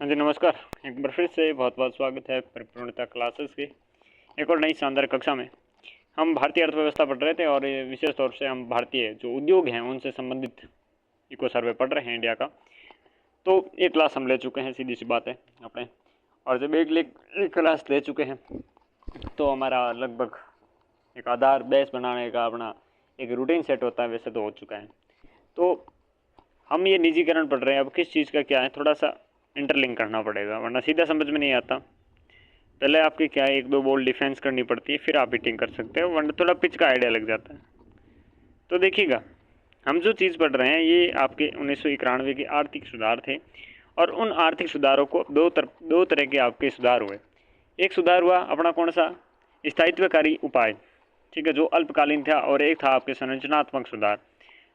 हाँ जी, नमस्कार। एक बार फिर से बहुत बहुत स्वागत है परिपूर्णता क्लासेस के एक और नई शानदार कक्षा में। हम भारतीय अर्थव्यवस्था पढ़ रहे थे और ये विशेष तौर से हम भारतीय जो उद्योग हैं उनसे संबंधित इको सर्वे पढ़ रहे हैं इंडिया का। तो एक क्लास हम ले चुके हैं, सीधी सी बात है अपने। और जब एक क्लास ले चुके हैं तो हमारा लगभग एक आधार बेस बनाने का अपना एक रूटीन सेट होता है, वैसे तो हो चुका है। तो हम ये निजीकरण पढ़ रहे हैं, अब किस चीज़ का क्या है थोड़ा सा इंटरलिंक करना पड़ेगा, वरना सीधा समझ में नहीं आता। पहले आपकी क्या है, एक दो बॉल डिफेंस करनी पड़ती है, फिर आप हिटिंग कर सकते हो, वरना थोड़ा पिच का आइडिया लग जाता है। तो देखिएगा, हम जो चीज़ पढ़ रहे हैं ये आपके 1991 के आर्थिक सुधार थे। और उन आर्थिक सुधारों को दो तरह के आपके सुधार हुए। एक सुधार हुआ अपना कौन सा, स्थायित्वकारी उपाय, ठीक है, जो अल्पकालीन था। और एक था आपके संरचनात्मक सुधार।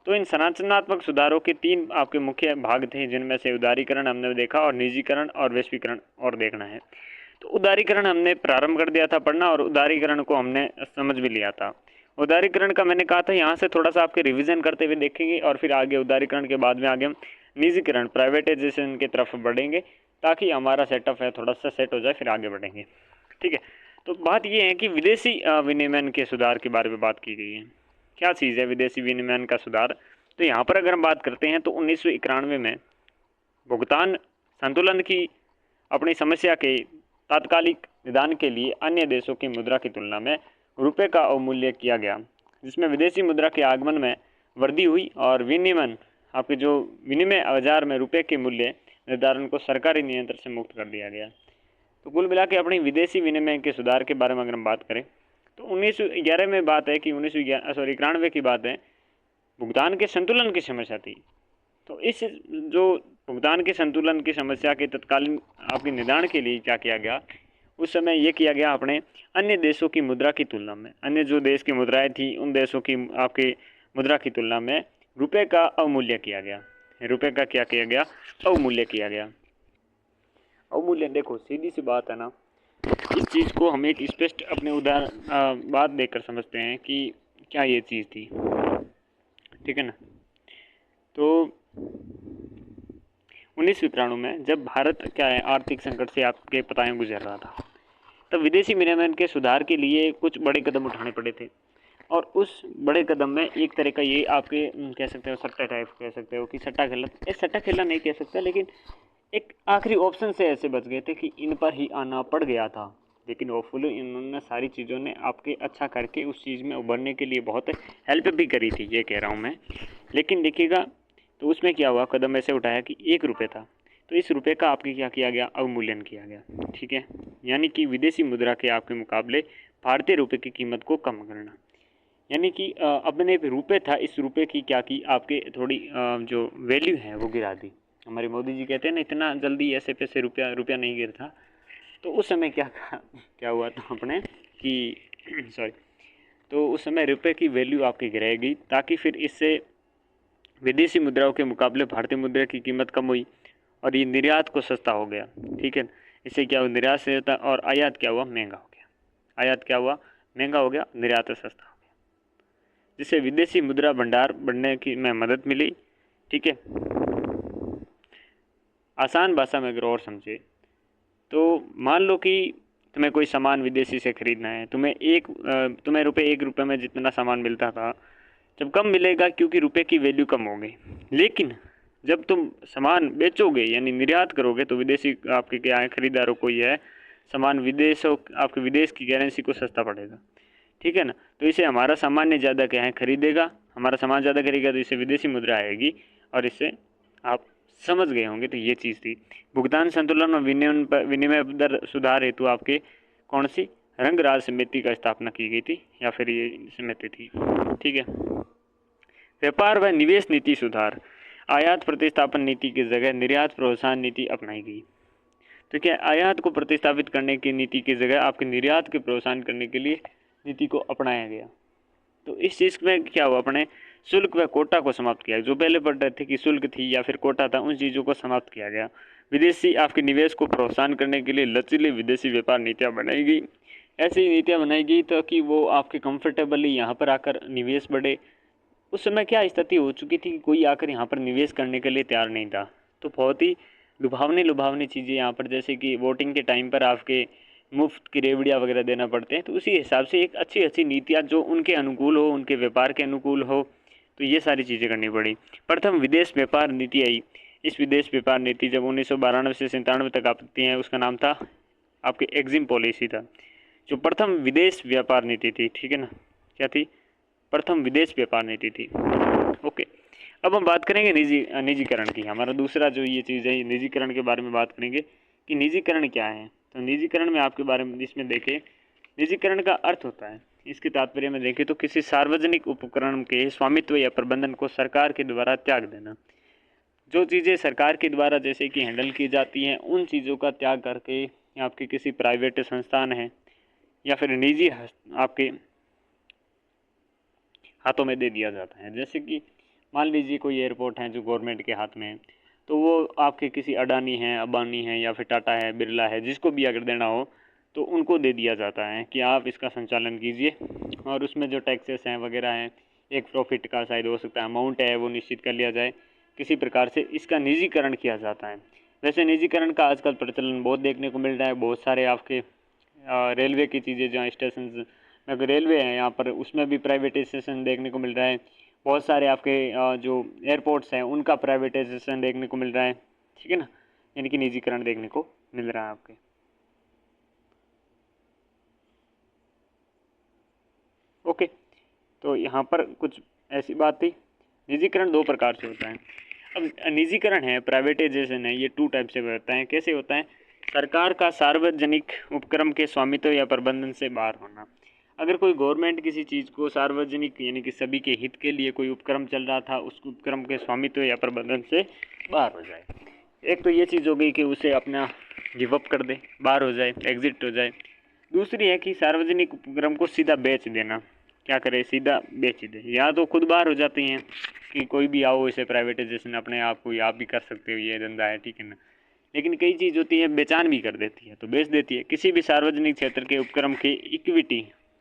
तो इन संरचनात्मक सुधारों के तीन आपके मुख्य भाग थे, जिनमें से उदारीकरण हमने देखा और निजीकरण और वैश्वीकरण और देखना है। तो उदारीकरण हमने प्रारंभ कर दिया था पढ़ना और उदारीकरण को हमने समझ भी लिया था। उदारीकरण का मैंने कहा था यहाँ से थोड़ा सा आपके रिवीजन करते हुए देखेंगे और फिर आगे उदारीकरण के बाद में आगे हम निजीकरण प्राइवेटाइजेशन की तरफ बढ़ेंगे, ताकि हमारा सेटअप है थोड़ा सा सेट हो जाए, फिर आगे बढ़ेंगे। ठीक है। तो बात यह है कि विदेशी विनिमय के सुधार के बारे में बात की गई है। क्या चीज़ है विदेशी विनिमय का सुधार? तो यहाँ पर अगर हम बात करते हैं तो 1991 में भुगतान संतुलन की अपनी समस्या के तात्कालिक निदान के लिए अन्य देशों की मुद्रा की तुलना में रुपये का अवमूल्य किया गया, जिसमें विदेशी मुद्रा के आगमन में वृद्धि हुई और विनिमय आपके जो विनिमय बाजार में रुपये के मूल्य निर्धारण को सरकारी नियंत्रण से मुक्त कर दिया गया। तो कुल मिला के अपनी विदेशी विनिमय के सुधार के बारे में अगर हम बात करें तो 1911 में बात है कि 1991 की बात है, भुगतान के संतुलन की समस्या थी। तो इस जो भुगतान के संतुलन की समस्या के तत्कालीन आपके निदान के लिए क्या किया गया, उस समय ये किया गया अपने अन्य देशों की मुद्रा की तुलना में, अन्य जो देश की मुद्राएं थी उन देशों की आपकी मुद्रा की तुलना में रुपये का अवमूल्य किया गया। रुपये का क्या किया गया? अवमूल्य किया गया। अवमूल्य, देखो सीधी सी बात है ना, इस चीज़ को हम एक स्पष्ट अपने उदाहरण बात देखकर समझते हैं कि क्या ये चीज़ थी। ठीक है ना। तो 1991 में जब भारत क्या है आर्थिक संकट से आपके पता है गुजर रहा था, तब विदेशी विनिमय के सुधार के लिए कुछ बड़े कदम उठाने पड़े थे। और उस बड़े कदम में एक तरह का ये आपके कह सकते हो सट्टा टाइप कह सकते हो कि सट्टा खेला, ये सट्टा खेला नहीं कह सकता, लेकिन एक आखिरी ऑप्शन से ऐसे बच गए थे कि इन पर ही आना पड़ गया था। लेकिन होपफुली इन्होंने सारी चीज़ों ने आपके अच्छा करके उस चीज़ में उभरने के लिए बहुत हेल्प भी करी थी, ये कह रहा हूँ मैं। लेकिन देखिएगा, तो उसमें क्या हुआ, कदम ऐसे उठाया कि 1 रुपये था, तो इस रुपये का आपके क्या किया गया, अवमूल्यन किया गया। ठीक है, यानी कि विदेशी मुद्रा के आपके मुकाबले भारतीय रुपये की कीमत को कम करना। यानी कि अपने रुपये था, इस रुपये की क्या की आपके थोड़ी जो वैल्यू है वो गिरा दी। हमारे मोदी जी कहते हैं ना, इतना जल्दी ऐसे पैसे रुपया नहीं गिरता। तो उस समय क्या हुआ था अपने कि सॉरी, तो उस समय रुपये की वैल्यू आपकी गिराएगी, ताकि फिर इससे विदेशी मुद्राओं के मुकाबले भारतीय मुद्रा की कीमत कम हुई और ये निर्यात को सस्ता हो गया। ठीक है, इससे क्या हुआ, निर्यात सस्ता और आयात क्या हुआ, महंगा हो गया। आयात क्या हुआ, महंगा हो गया, निर्यात सस्ता हो गया, जिससे विदेशी मुद्रा भंडार बढ़ने की में मदद मिली। ठीक है, आसान भाषा में अगर और समझे तो मान लो कि तुम्हें कोई सामान विदेशी से खरीदना है, तुम्हें रुपये 1 रुपये में जितना सामान मिलता था, जब कम मिलेगा क्योंकि रुपये की वैल्यू कम हो गई। लेकिन जब तुम सामान बेचोगे यानी निर्यात करोगे तो विदेशी आपके क्या है खरीदारों को यह सामान विदेशों आपके विदेश की करेंसी को सस्ता पड़ेगा। ठीक है ना। तो इसे हमारा सामान्य ज़्यादा क्या है खरीदेगा, हमारा सामान ज़्यादा खरीदेगा, तो इसे विदेशी मुद्रा आएगी और इससे आप समझ गए होंगे। तो ये चीज़ थी भुगतान संतुलन और विनिमय दर सुधार हेतु आपके कौन सी रंगराज समिति का स्थापना की गई थी या फिर ये समिति थी। ठीक है। व्यापार व निवेश नीति सुधार, आयात प्रतिस्थापन नीति की जगह निर्यात प्रोत्साहन नीति अपनाई गई। तो क्या आयात को प्रतिस्थापित करने की नीति की जगह आपके निर्यात के प्रोत्साहन करने के लिए नीति को अपनाया गया। तो इस चीज़ में क्या हुआ, अपने शुल्क व कोटा को समाप्त किया। जो पहले पढ़ रहे थे कि शुल्क थी या फिर कोटा था, उन चीज़ों को समाप्त किया गया। विदेशी आपके निवेश को प्रोत्साहन करने के लिए लचीली विदेशी व्यापार नीतियाँ बनाई गई। ऐसी नीतियाँ बनाई गई ताकि वो आपके कंफर्टेबली यहाँ पर आकर निवेश बढ़े। उस समय क्या स्थिति हो चुकी थी कि कोई आकर यहाँ पर निवेश करने के लिए तैयार नहीं था। तो बहुत ही लुभावनी लुभावनी चीज़ें यहाँ पर, जैसे कि वोटिंग के टाइम पर आपके मुफ्त की रेवड़ियाँ वगैरह देना पड़ते हैं, तो उसी हिसाब से एक अच्छी अच्छी नीतियाँ जो उनके अनुकूल हो, उनके व्यापार के अनुकूल हो, तो ये सारी चीज़ें करनी पड़ी। प्रथम विदेश व्यापार नीति आई। इस विदेश व्यापार नीति जब 1992 से 97 तक आती है, उसका नाम था आपके एग्जिम पॉलिसी था, जो प्रथम विदेश व्यापार नीति थी। ठीक है ना, क्या थी? प्रथम विदेश व्यापार नीति थी। ओके, अब हम बात करेंगे निजीकरण की। हमारा दूसरा जो ये चीज़ है, निजीकरण के बारे में बात करेंगे कि निजीकरण क्या है। तो निजीकरण में आपके बारे में इसमें देखें, निजीकरण का अर्थ होता है, इसके तात्पर्य में देखें तो किसी सार्वजनिक उपकरण के स्वामित्व या प्रबंधन को सरकार के द्वारा त्याग देना। जो चीज़ें सरकार के द्वारा जैसे कि हैंडल की जाती हैं, उन चीज़ों का त्याग करके आपके किसी प्राइवेट संस्थान है या फिर निजी आपके हाथों में दे दिया जाता है। जैसे कि मान लीजिए कोई एयरपोर्ट है जो गवर्नमेंट के हाथ में है, तो वो आपके किसी अडानी है, अंबानी है या फिर टाटा है, बिरला है, जिसको भी अगर देना हो तो उनको दे दिया जाता है कि आप इसका संचालन कीजिए, और उसमें जो टैक्सेस हैं वगैरह हैं, एक प्रॉफिट का शायद हो सकता है अमाउंट है, वो निश्चित कर लिया जाए। किसी प्रकार से इसका निजीकरण किया जाता है। वैसे निजीकरण का आजकल प्रचलन बहुत देखने को मिल रहा है। बहुत सारे आपके रेलवे की चीज़ें, जहाँ स्टेशन अगर रेलवे है यहाँ पर, उसमें भी प्राइवेटाइजेशन देखने को मिल रहा है। बहुत सारे आपके जो एयरपोर्ट्स हैं उनका प्राइवेटाइजेशन देखने को मिल रहा है। ठीक है ना, यानी कि निजीकरण देखने को मिल रहा है आपके। ओके, तो यहाँ पर कुछ ऐसी बात थी। निजीकरण दो प्रकार से होता है। अब निजीकरण है, प्राइवेटाइजेशन है, ये टू टाइप से होता है। कैसे होता है? सरकार का सार्वजनिक उपक्रम के स्वामित्व या प्रबंधन से बाहर होना। अगर कोई गवर्नमेंट किसी चीज़ को सार्वजनिक यानी कि सभी के हित के लिए कोई उपक्रम चल रहा था, उस उपक्रम के स्वामित्व या प्रबंधन से बाहर हो जाए। एक तो ये चीज़ हो गई कि उसे अपना गिव अप कर दे, बाहर हो जाए, एग्जिट हो जाए। दूसरी है कि सार्वजनिक उपक्रम को सीधा बेच देना। क्या करे? सीधा बेच दे। या तो खुद बाहर हो जाती हैं कि कोई भी आओ, इसे प्राइवेटाइजेशन अपने आप को आप भी कर सकते हो, ये धंधा है, ठीक है ना। लेकिन कई चीज़ होती है बेचान भी कर देती है, तो बेच देती है। किसी भी सार्वजनिक क्षेत्र के उपक्रम की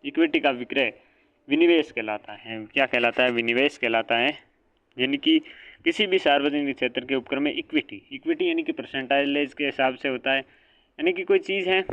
इक्विटी का विक्रय विनिवेश कहलाता है। क्या कहलाता है? विनिवेश कहलाता है। यानी कि किसी भी सार्वजनिक क्षेत्र के उपक्रम में इक्विटी यानी कि परसेंटेज के हिसाब से होता है। यानी कि कोई चीज़ है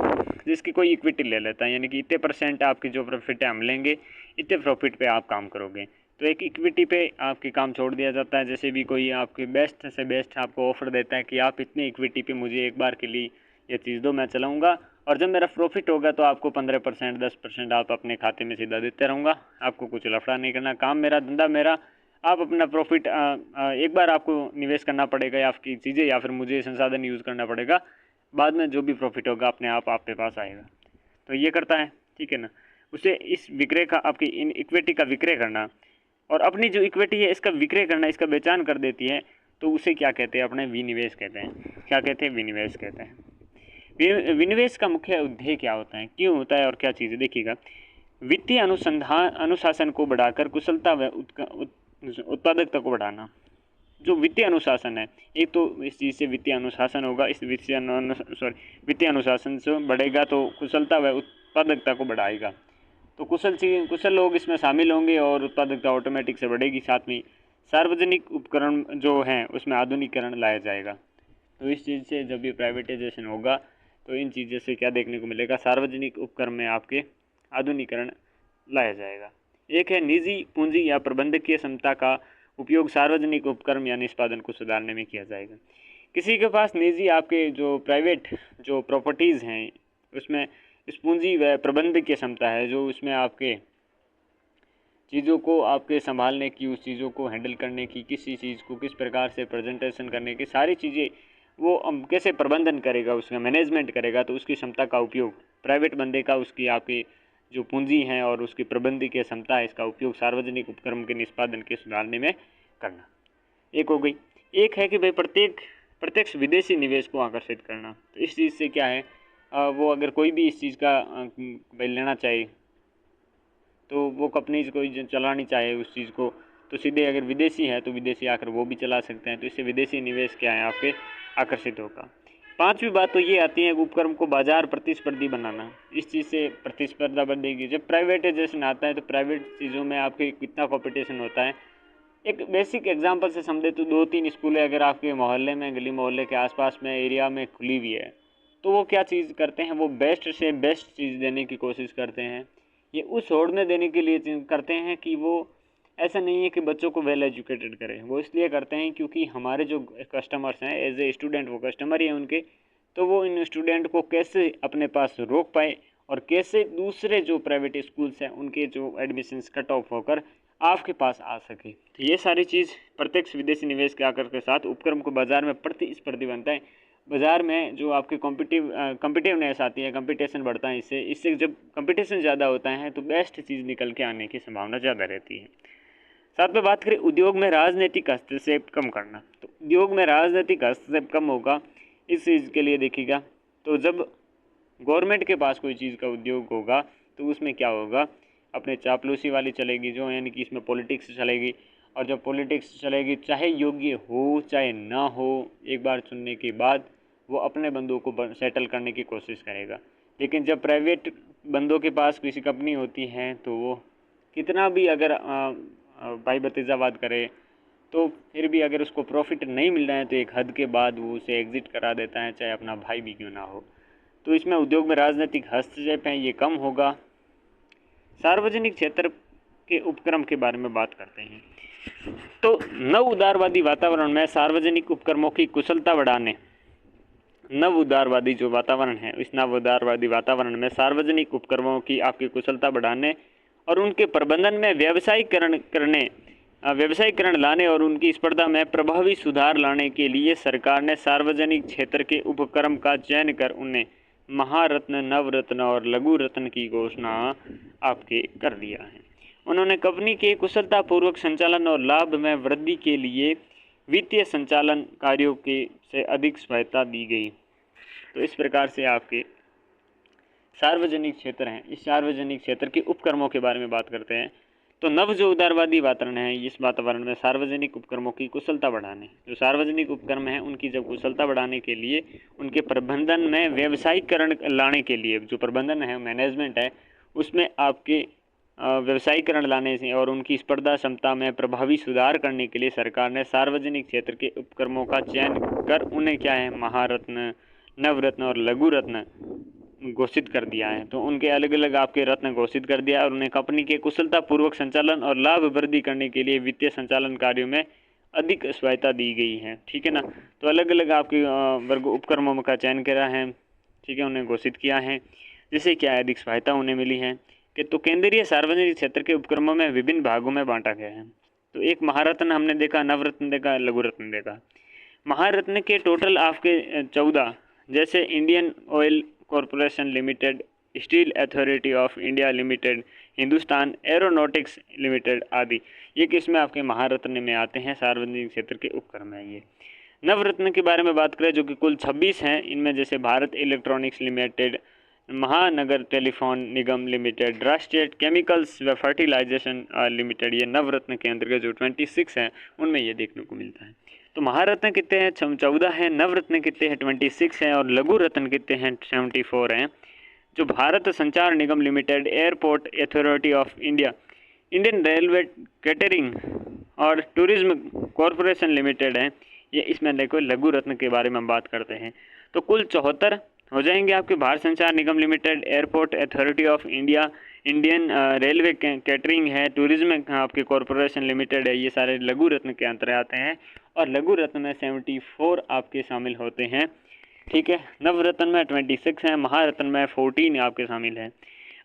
जिसकी कोई इक्विटी ले लेता है, यानी कि इतने % आपकी जो प्रॉफिट है हम लेंगे, इतने प्रॉफिट पे आप काम करोगे, तो एक इक्विटी पे आपके काम छोड़ दिया जाता है। जैसे भी कोई आपके बेस्ट से बेस्ट आपको ऑफर देता है कि आप इतने इक्विटी पे मुझे एक बार के लिए ये चीज़ दो, मैं चलाऊँगा, और जब मेरा प्रॉफिट होगा तो आपको 15% 10% आप अपने खाते में सीधा देते रहूँगा, आपको कुछ लफड़ा नहीं करना, काम मेरा, धंधा मेरा। आप अपना प्रॉफिट एक बार आपको निवेश करना पड़ेगा या आपकी चीज़ें, या फिर मुझे संसाधन यूज़ करना पड़ेगा, बाद में जो भी प्रॉफिट होगा अपने आप आपके पास आएगा। तो ये करता है, ठीक है ना। उसे इस विक्रय का, आपकी इन इक्विटी का विक्रय करना और अपनी जो इक्विटी है इसका विक्रय करना, इसका बेचान कर देती है, तो उसे क्या कहते हैं? अपने विनिवेश कहते हैं। क्या कहते हैं? विनिवेश कहते हैं। विनिवेश का मुख्य उद्देश्य क्या होता है, क्यों होता है और क्या चीज़ है? देखिएगा, वित्तीय अनुशासन को बढ़ाकर कुशलता व उत्पादकता को बढ़ाना। जो वित्तीय अनुशासन है, एक तो इस चीज़ से वित्तीय अनुशासन होगा, इस वित्तीय अनुशासन से बढ़ेगा तो कुशलता व उत्पादकता को बढ़ाएगा। तो कुशल लोग इसमें शामिल होंगे और उत्पादकता ऑटोमेटिक से बढ़ेगी। साथ में सार्वजनिक उपकरण जो हैं उसमें आधुनिकीकरण लाया जाएगा। तो इस चीज़ से जब भी प्राइवेटाइजेशन होगा तो इन चीज़ों से क्या देखने को मिलेगा? सार्वजनिक उपक्रम में आपके आधुनिकीकरण लाया जाएगा। एक है निजी पूंजी या प्रबंधकीय क्षमता का उपयोग सार्वजनिक उपक्रम या निष्पादन को सुधारने में किया जाएगा। किसी के पास निजी आपके जो प्राइवेट जो प्रॉपर्टीज़ हैं उसमें इस पूंजी व प्रबंधकीय क्षमता है, जो उसमें आपके चीज़ों को आपके संभालने की, उस चीज़ों को हैंडल करने की, किसी चीज़ को किस प्रकार से प्रेजेंटेशन करने की, सारी चीज़ें वो कैसे प्रबंधन करेगा, उसका मैनेजमेंट करेगा, तो उसकी क्षमता का उपयोग प्राइवेट बंदे का, उसकी आपकी जो पूंजी है और उसकी प्रबंधकीय क्षमता है, इसका उपयोग सार्वजनिक उपक्रम के निष्पादन के सुधारने में करना। एक हो गई। एक है कि भाई प्रत्यक्ष विदेशी निवेश को आकर्षित करना। तो इस चीज़ से क्या है, वो अगर कोई भी इस चीज़ का भाई लेना चाहे, तो वो कंपनी कोई चलानी चाहे उस चीज़ को, तो सीधे अगर विदेशी है तो विदेशी आकर वो भी चला सकते हैं। तो इससे विदेशी निवेश क्या है आपके आकर्षित होगा। पांचवी बात तो ये आती है उपक्रम को बाजार प्रतिस्पर्धी बनाना। इस चीज़ से प्रतिस्पर्धा बढ़ेगी। जब प्राइवेटाइजेशन आता है तो प्राइवेट चीज़ों में आपके कितना कॉम्पिटिशन होता है, एक बेसिक एग्जांपल से समझे तो 2-3 स्कूलें अगर आपके मोहल्ले में, गली मोहल्ले के आसपास में, एरिया में खुली हुई है, तो वो क्या चीज़ करते हैं, वो बेस्ट से बेस्ट चीज़ देने की कोशिश करते हैं। ये उस होड़ में देने के लिए करते हैं कि वो ऐसा नहीं है कि बच्चों को वेल एजुकेटेड करें, वो इसलिए करते हैं क्योंकि हमारे जो कस्टमर्स हैं, एज ए स्टूडेंट वो कस्टमर ही हैं उनके, तो वो इन स्टूडेंट को कैसे अपने पास रोक पाए और कैसे दूसरे जो प्राइवेट स्कूल्स हैं उनके जो एडमिशन्स कट ऑफ होकर आपके पास आ सके। तो ये सारी चीज़ प्रत्यक्ष विदेशी निवेश के आकर के साथ उपक्रम को बाजार में प्रतिस्पर्धी बनता है। बाज़ार में जो आपके कॉम्पिटिटिवनेस आती है, कंपटीशन बढ़ता है, इससे जब कंपटीशन ज़्यादा होता है तो बेस्ट चीज़ निकल के आने की संभावना ज़्यादा रहती है। साथ में बात करें उद्योग में राजनीतिक हस्तक्षेप कम करना, तो उद्योग में राजनीतिक हस्तक्षेप कम होगा इस चीज़ के लिए देखिएगा, तो जब गवर्नमेंट के पास कोई चीज़ का उद्योग होगा तो उसमें क्या होगा, अपने चापलूसी वाली चलेगी, जो यानी कि इसमें पॉलिटिक्स चलेगी, और जब पॉलिटिक्स चलेगी चाहे योग्य हो चाहे ना हो, एक बार चुनने के बाद वो अपने बंदों को सेटल करने की कोशिश करेगा। लेकिन जब प्राइवेट बंदों के पास किसी कंपनी होती है तो वो कितना भी अगर भाई भतीजावाद करे तो फिर भी अगर उसको प्रॉफिट नहीं मिल रहा है तो एक हद के बाद वो उसे एग्जिट करा देता है, चाहे अपना भाई भी क्यों ना हो। तो इसमें उद्योग में राजनीतिक हस्तक्षेप है ये कम होगा। सार्वजनिक क्षेत्र के उपक्रम के बारे में बात करते हैं, तो नव उदारवादी वातावरण में सार्वजनिक उपक्रमों की कुशलता बढ़ाने, नव उदारवादी जो वातावरण है, इस नव उदारवादी वातावरण में सार्वजनिक उपक्रमों की आपकी कुशलता बढ़ाने और उनके प्रबंधन में व्यावसायीकरण लाने और उनकी स्पर्धा में प्रभावी सुधार लाने के लिए सरकार ने सार्वजनिक क्षेत्र के उपक्रम का चयन कर उन्हें महारत्न, नवरत्न और लघु रत्न की घोषणा आपके कर दिया है। उन्होंने कंपनी के कुशलतापूर्वक संचालन और लाभ में वृद्धि के लिए वित्तीय संचालन कार्यों के से अधिक सहायता दी गई। तो इस प्रकार से आपके सार्वजनिक क्षेत्र हैं, इस सार्वजनिक क्षेत्र के उपक्रमों के बारे में बात करते हैं। तो नव जो उदारवादी वातावरण है, इस वातावरण में सार्वजनिक उपक्रमों की कुशलता बढ़ाने, जो सार्वजनिक उपक्रम है उनकी जब कुशलता बढ़ाने के लिए, उनके प्रबंधन में व्यावसायीकरण लाने के लिए, जो प्रबंधन है, मैनेजमेंट है, उसमें आपके व्यवसायीकरण लाने से और उनकी स्पर्धा क्षमता में प्रभावी सुधार करने के लिए सरकार ने सार्वजनिक क्षेत्र के उपक्रमों का चयन कर उन्हें क्या है, महारत्न, नवरत्न और लघु रत्न घोषित कर दिया है। तो उनके अलग अलग आपके रत्न घोषित कर दिया और उन्हें कंपनी के कुशलतापूर्वक संचालन और लाभ वृद्धि करने के लिए वित्तीय संचालन कार्यों में अधिक सहायता दी गई है। ठीक है ना, तो अलग अलग आपके वर्ग उपक्रमों का चयन करा है, ठीक है, उन्हें घोषित किया है, जिससे क्या है, अधिक सहायता उन्हें मिली है। कि तो केंद्रीय सार्वजनिक क्षेत्र के उपक्रमों में विभिन्न भागों में बांटा गया है। तो एक महारत्न हमने देखा, नवरत्न देखा, लघु रत्न देखा। महारत्न के टोटल आपके 14, जैसे Indian oil corporation limited, steel authority of India limited, Hindustan aeronautics limited आदि, ये किसमें आपके महारत्न में आते हैं, सार्वजनिक क्षेत्र के उपक्रम है ये। नवरत्न के बारे में बात करें जो कि कुल 26 हैं, इनमें जैसे भारत इलेक्ट्रॉनिक्स लिमिटेड, महानगर टेलीफोन निगम लिमिटेड, राष्ट्रीय केमिकल्स व फर्टिलाइजेशन लिमिटेड, ये नवरत्न के अंतर्गत जो 26 हैं उनमें ये देखने को मिलता है। तो महारत्न कितने हैं, 14 हैं, नवरत्न कितने हैं, 26 हैं, और लघु रत्न कितने हैं, 74 हैं। जो Bharat Sanchar Nigam limited, airport authority of India, Indian railway catering और टूरिज्म कॉरपोरेशन लिमिटेड है, ये इसमें देखो लघु रत्न के बारे में हम बात करते हैं। तो कुल 74 हो जाएंगे आपके। Bharat Sanchar Nigam limited, airport authority of India, Indian railway catering है, टूरिज्म आपके कॉरपोरेशन लिमिटेड है, ये सारे लघु रत्न के अंतर्गत आते हैं। और लघु रत्न में 74 आपके शामिल होते हैं। ठीक है, नवरत्न में 26 हैं, महारत्न में 14 आपके शामिल हैं।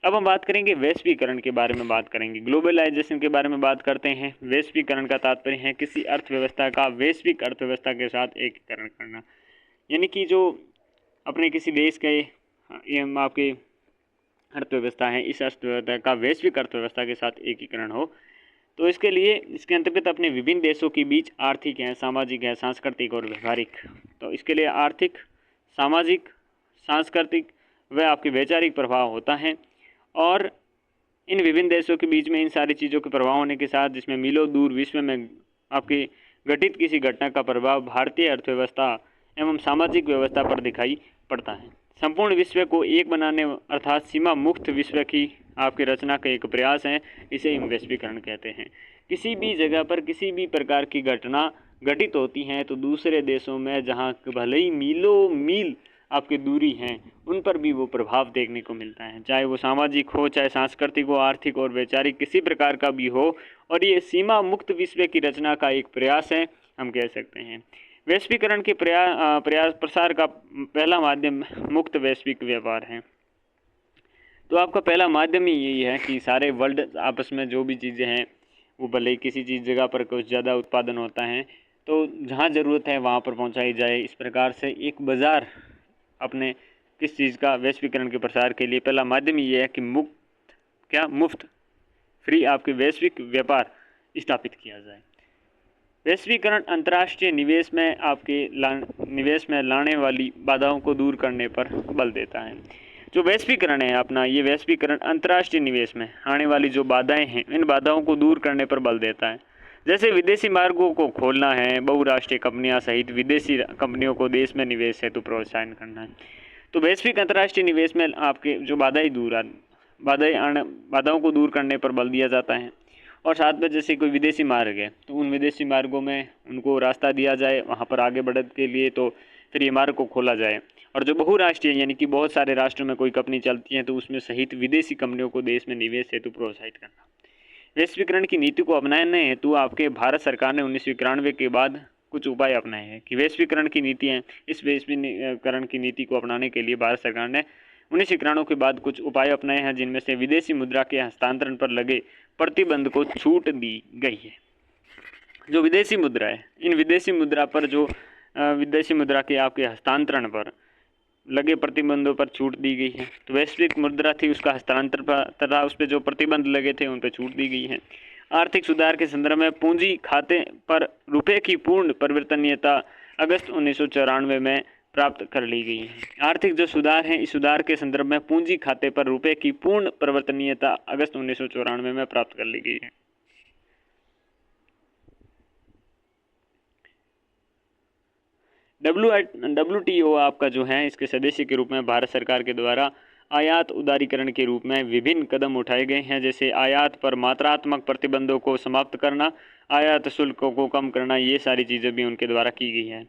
अब हम बात करेंगे वैश्वीकरण के बारे में, बात करेंगे ग्लोबलाइजेशन के बारे में बात करते हैं। वैश्वीकरण का तात्पर्य है किसी अर्थव्यवस्था का वैश्विक अर्थव्यवस्था के साथ एकीकरण करना, यानी कि जो अपने किसी देश के आपके अर्थव्यवस्था है, इस अर्थव्यवस्था का वैश्विक अर्थव्यवस्था के साथ एकीकरण हो। तो इसके लिए इसके अंतर्गत अपने विभिन्न देशों के बीच आर्थिक है, सामाजिक है, सांस्कृतिक और व्यवहारिक, तो इसके लिए आर्थिक, सामाजिक, सांस्कृतिक व आपके वैचारिक प्रभाव होता है। और इन विभिन्न देशों के बीच में इन सारी चीज़ों के प्रभाव होने के साथ, जिसमें मीलों दूर विश्व में आपकी घटित किसी घटना का प्रभाव भारतीय अर्थव्यवस्था एवं सामाजिक व्यवस्था पर दिखाई पड़ता है। संपूर्ण विश्व को एक बनाने अर्थात सीमा मुक्त विश्व की आपकी रचना का एक प्रयास है। इसे हम वैश्वीकरण कहते हैं। किसी भी जगह पर किसी भी प्रकार की घटना घटित होती हैं तो दूसरे देशों में जहाँ भले ही मीलों मील आपकी दूरी हैं उन पर भी वो प्रभाव देखने को मिलता है, चाहे वो सामाजिक हो, चाहे सांस्कृतिक हो, आर्थिक और वैचारिक किसी प्रकार का भी हो। और ये सीमा मुक्त विश्व की रचना का एक प्रयास है, हम कह सकते हैं। वैश्वीकरण के प्रयास प्रसार का पहला माध्यम मुक्त वैश्विक व्यापार है। तो आपका पहला माध्यम ही यही है कि सारे वर्ल्ड आपस में जो भी चीज़ें हैं वो भले ही किसी चीज़ जगह पर कुछ ज़्यादा उत्पादन होता है तो जहाँ ज़रूरत है वहाँ पर पहुँचाई जाए। इस प्रकार से एक बाज़ार अपने किस चीज़ का वैश्वीकरण के प्रसार के लिए पहला माध्यम ये है कि मुफ्त फ्री आपके वैश्विक व्यापार स्थापित किया जाए। वैश्वीकरण अंतर्राष्ट्रीय निवेश में लाने वाली बाधाओं को दूर करने पर बल देता है। जो वैश्वीकरण है अपना, ये वैश्वीकरण अंतर्राष्ट्रीय निवेश में आने वाली जो बाधाएं हैं इन बाधाओं को दूर करने पर बल देता है। जैसे विदेशी मार्गों को खोलना है, बहुराष्ट्रीय कंपनियां सहित विदेशी कंपनियों को देश में निवेश हेतु प्रोत्साहन करना है। तो वैश्विक अंतर्राष्ट्रीय निवेश में आपके जो बाधाओं को दूर करने पर बल दिया जाता है। और साथ में जैसे कोई विदेशी मार्ग है तो उन विदेशी मार्गों में उनको रास्ता दिया जाए वहाँ पर आगे बढ़ने के लिए, तो फिर ये मार्ग को खोला जाए। और जो बहुराष्ट्रीय यानी कि बहुत सारे राष्ट्रों में कोई कंपनी चलती है तो उसमें सहित विदेशी कंपनियों को देश में निवेश हेतु प्रोत्साहित करना। वैश्वीकरण की नीति को अपनाने हेतु आपके भारत सरकार ने 1991 के बाद कुछ उपाय अपनाए हैं कि वैश्वीकरण की नीतियाँ इस वैश्वीकरण की नीति को अपनाने के लिए भारत सरकार ने 1991 के बाद कुछ उपाय अपनाए हैं, जिनमें से विदेशी मुद्रा के हस्तांतरण पर लगे प्रतिबंध को छूट दी गई है। जो विदेशी मुद्रा है, इन विदेशी मुद्रा पर जो विदेशी मुद्रा के आपके हस्तांतरण पर लगे प्रतिबंधों पर छूट दी गई है। तो वैश्विक मुद्रा थी उसका हस्तांतरण तथा उस पर जो प्रतिबंध लगे थे उन पर छूट दी गई है। आर्थिक सुधार के संदर्भ में पूंजी खाते पर रुपए की पूर्ण परिवर्तनीयता अगस्त 1994 में प्राप्त कर ली गई है। आर्थिक जो सुधार है इस सुधार के संदर्भ में पूंजी खाते पर रुपए की पूर्ण परिवर्तनीयता अगस्त 1994 में प्राप्त कर ली गई है। WTO आपका जो है इसके सदस्य के रूप में भारत सरकार के द्वारा आयात उदारीकरण के रूप में विभिन्न कदम उठाए गए हैं, जैसे आयात पर मात्रात्मक प्रतिबंधों को समाप्त करना, आयात शुल्कों को कम करना, ये सारी चीज़ें भी उनके द्वारा की गई हैं।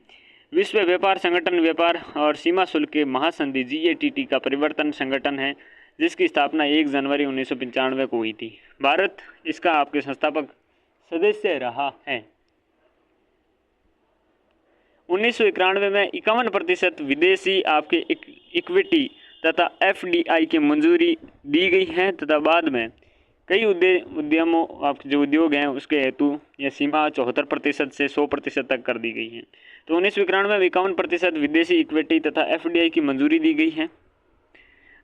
विश्व व्यापार संगठन व्यापार और सीमा शुल्क के महासंधि GATT का परिवर्तन संगठन है, जिसकी स्थापना 1 जनवरी 1995 को हुई थी। भारत इसका आपके संस्थापक सदस्य रहा है। 1991 में 51% विदेशी आपके इक्विटी तथा FDI की मंजूरी दी गई है तथा बाद में कई उद्यमों आपके जो उद्योग हैं उसके हेतु यह सीमा 74% से 100% तक कर दी गई है। तो 1991 में 51% विदेशी इक्विटी तथा FDI की मंजूरी दी गई है।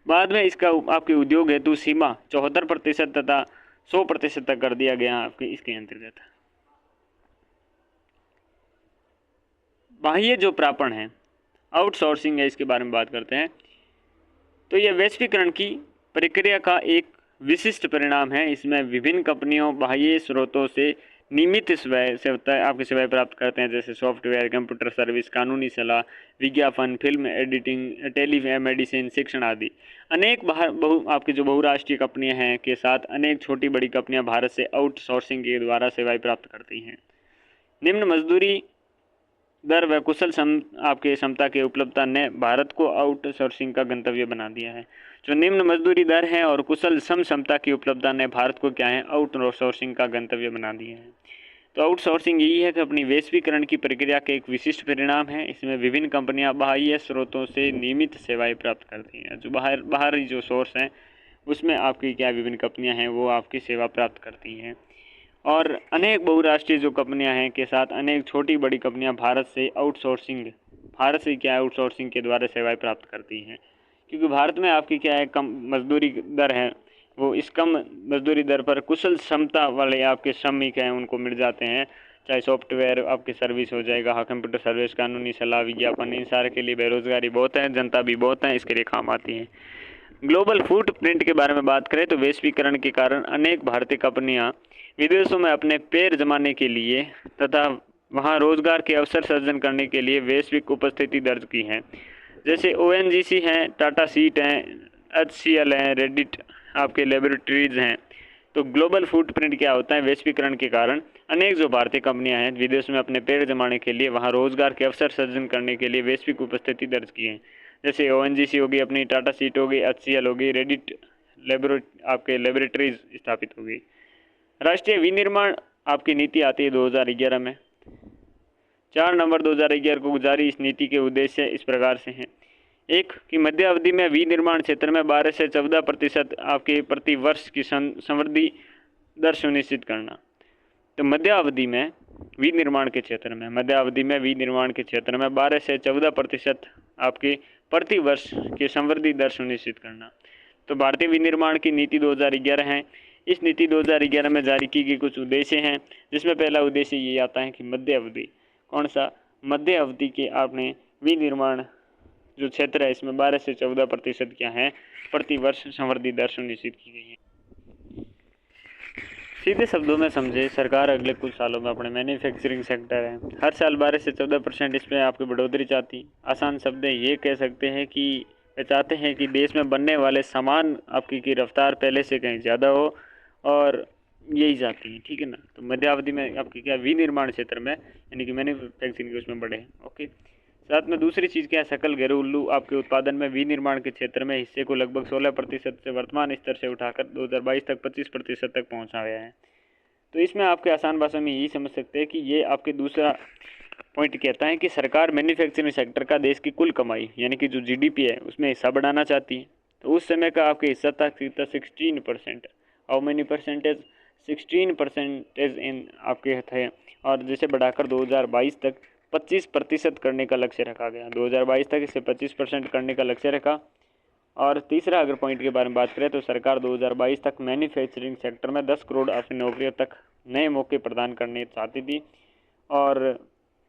बाद में इसका आपके उद्योग हेतु सीमा 74% तथा 100% तक कर दिया गया आपके इसके अंतर्गत। बाह्य जो प्रापण है, आउटसोर्सिंग है, इसके बारे में बात करते हैं। तो यह वैश्वीकरण की प्रक्रिया का एक विशिष्ट परिणाम है। इसमें विभिन्न कंपनियों बाह्य स्रोतों से नियमित आपकी सेवाएं प्राप्त करते हैं, जैसे सॉफ्टवेयर, कंप्यूटर सर्विस, कानूनी सलाह, विज्ञापन, फिल्म एडिटिंग, टेलीमेडिसिन, शिक्षण आदि। अनेक आपकी जो बहुराष्ट्रीय कंपनियां हैं के साथ अनेक छोटी बड़ी कंपनियां भारत से आउटसोर्सिंग के द्वारा सेवाएं प्राप्त करती हैं। निम्न मजदूरी दर व कुशल आपके क्षमता के उपलब्धता ने भारत को आउटसोर्सिंग का गंतव्य बना दिया है। जो निम्न मजदूरी दर है और कुशल क्षमता की उपलब्धता ने भारत को क्या है आउटसोर्सिंग का गंतव्य बना दिया है। तो आउटसोर्सिंग यही है कि अपनी वैश्वीकरण की प्रक्रिया के एक विशिष्ट परिणाम है। इसमें विभिन्न कंपनियां बाह्य स्रोतों से नियमित सेवाएं प्राप्त करती हैं। जो बाहरी जो सोर्स हैं उसमें आपकी क्या विभिन्न कंपनियाँ हैं वो आपकी सेवा प्राप्त करती हैं। और अनेक बहुराष्ट्रीय जो कंपनियां हैं के साथ अनेक छोटी बड़ी कंपनियां भारत से क्या है आउटसोर्सिंग के द्वारा सेवाएं प्राप्त करती हैं। क्योंकि भारत में आपकी क्या है कम मजदूरी दर है, वो इस कम मजदूरी दर पर कुशल क्षमता वाले आपके श्रमिक हैं उनको मिल जाते हैं, चाहे सॉफ्टवेयर आपकी सर्विस हो जाएगा, कंप्यूटर सर्विस, कानूनी सलाह, विज्ञापन, इन सारे के लिए बेरोजगारी बहुत है, जनता भी बहुत है, इसके लिए काम आती है। ग्लोबल फुटप्रिंट के बारे में बात करें तो वैश्वीकरण के कारण अनेक भारतीय कंपनियां विदेशों में अपने पैर जमाने के लिए तथा वहां रोजगार के अवसर सर्जन करने के लिए वैश्विक उपस्थिति दर्ज की है। जैसे ONGC हैं, टाटा सीट हैं, HCL हैं, रेडिट आपके लेबोरेटरीज हैं। तो ग्लोबल फुटप्रिंट क्या होता है, वैश्वीकरण के कारण अनेक जो भारतीय कंपनियां हैं विदेश में अपने पैर जमाने के लिए, वहां रोजगार के अवसर सृजन करने के लिए वैश्विक उपस्थिति दर्ज की है। जैसे ONGC होगी अपनी, टाटा सीट होगी, HCL होगी, रेडिट आपके लेबोरेटरीज स्थापित होगी। राष्ट्रीय विनिर्माण आपकी नीति आती है 2011 में। 4 नवंबर 2011 को जारी इस नीति के उद्देश्य इस प्रकार से हैं। एक कि मध्य अवधि में विनिर्माण क्षेत्र में 12 से 14% आपके प्रति वर्ष की संवृद्धि दर सुनिश्चित करना। तो मध्य अवधि में विनिर्माण के क्षेत्र में 12 से 14% आपके प्रति वर्ष की संवृद्धि दर सुनिश्चित करना। तो भारतीय विनिर्माण की नीति 2011 है। इस नीति 2011 में जारी की गई कुछ उद्देश्य हैं, जिसमें पहला उद्देश्य ये आता है कि मध्य अवधि, कौन सा, मध्य अवधि के आपने विनिर्माण जो क्षेत्र है इसमें 12 से 14% क्या है, प्रति वर्ष संवृद्धि दर सुनिश्चित की गई है। सीधे शब्दों में समझे, सरकार अगले कुछ सालों में अपने मैन्युफैक्चरिंग सेक्टर है हर साल 12 से 14% इसमें आपकी बढ़ोतरी चाहती। आसान शब्द ये कह सकते हैं कि वे चाहते हैं कि देश में बनने वाले सामान आपकी की रफ्तार पहले से कहीं ज़्यादा हो, और यही चाहती हैं, ठीक है ना। तो मध्यावधि में आपकी क्या, विनिर्माण क्षेत्र में यानी कि मैन्युफैक्चरिंग उसमें बढ़े। ओके, साथ में दूसरी चीज़ क्या है, सकल घरेलू आपके उत्पादन में विनिर्माण के क्षेत्र में हिस्से को लगभग 16% से वर्तमान स्तर से उठाकर 2022 तक 25% तक पहुंचा गया है। तो इसमें आपके आसान भाषा में यही समझ सकते हैं कि ये आपके दूसरा पॉइंट कहता है कि सरकार मैन्युफैक्चरिंग सेक्टर का देश की कुल कमाई यानी कि जो GDP है उसमें हिस्सा बढ़ाना चाहती है। तो उस समय का आपके हिस्सा था 16%। हाउ मेनी परसेंटेज, 16% इन आपके थे, और जिसे बढ़ाकर 2022 तक 25% करने का लक्ष्य रखा गया। 2022 तक इसे 25% करने का लक्ष्य रखा। और तीसरा अगर पॉइंट के बारे में बात करें तो सरकार 2022 तक मैन्युफैक्चरिंग सेक्टर में 10 करोड़ अपनी नौकरियों तक नए मौके प्रदान करने चाहती थी, और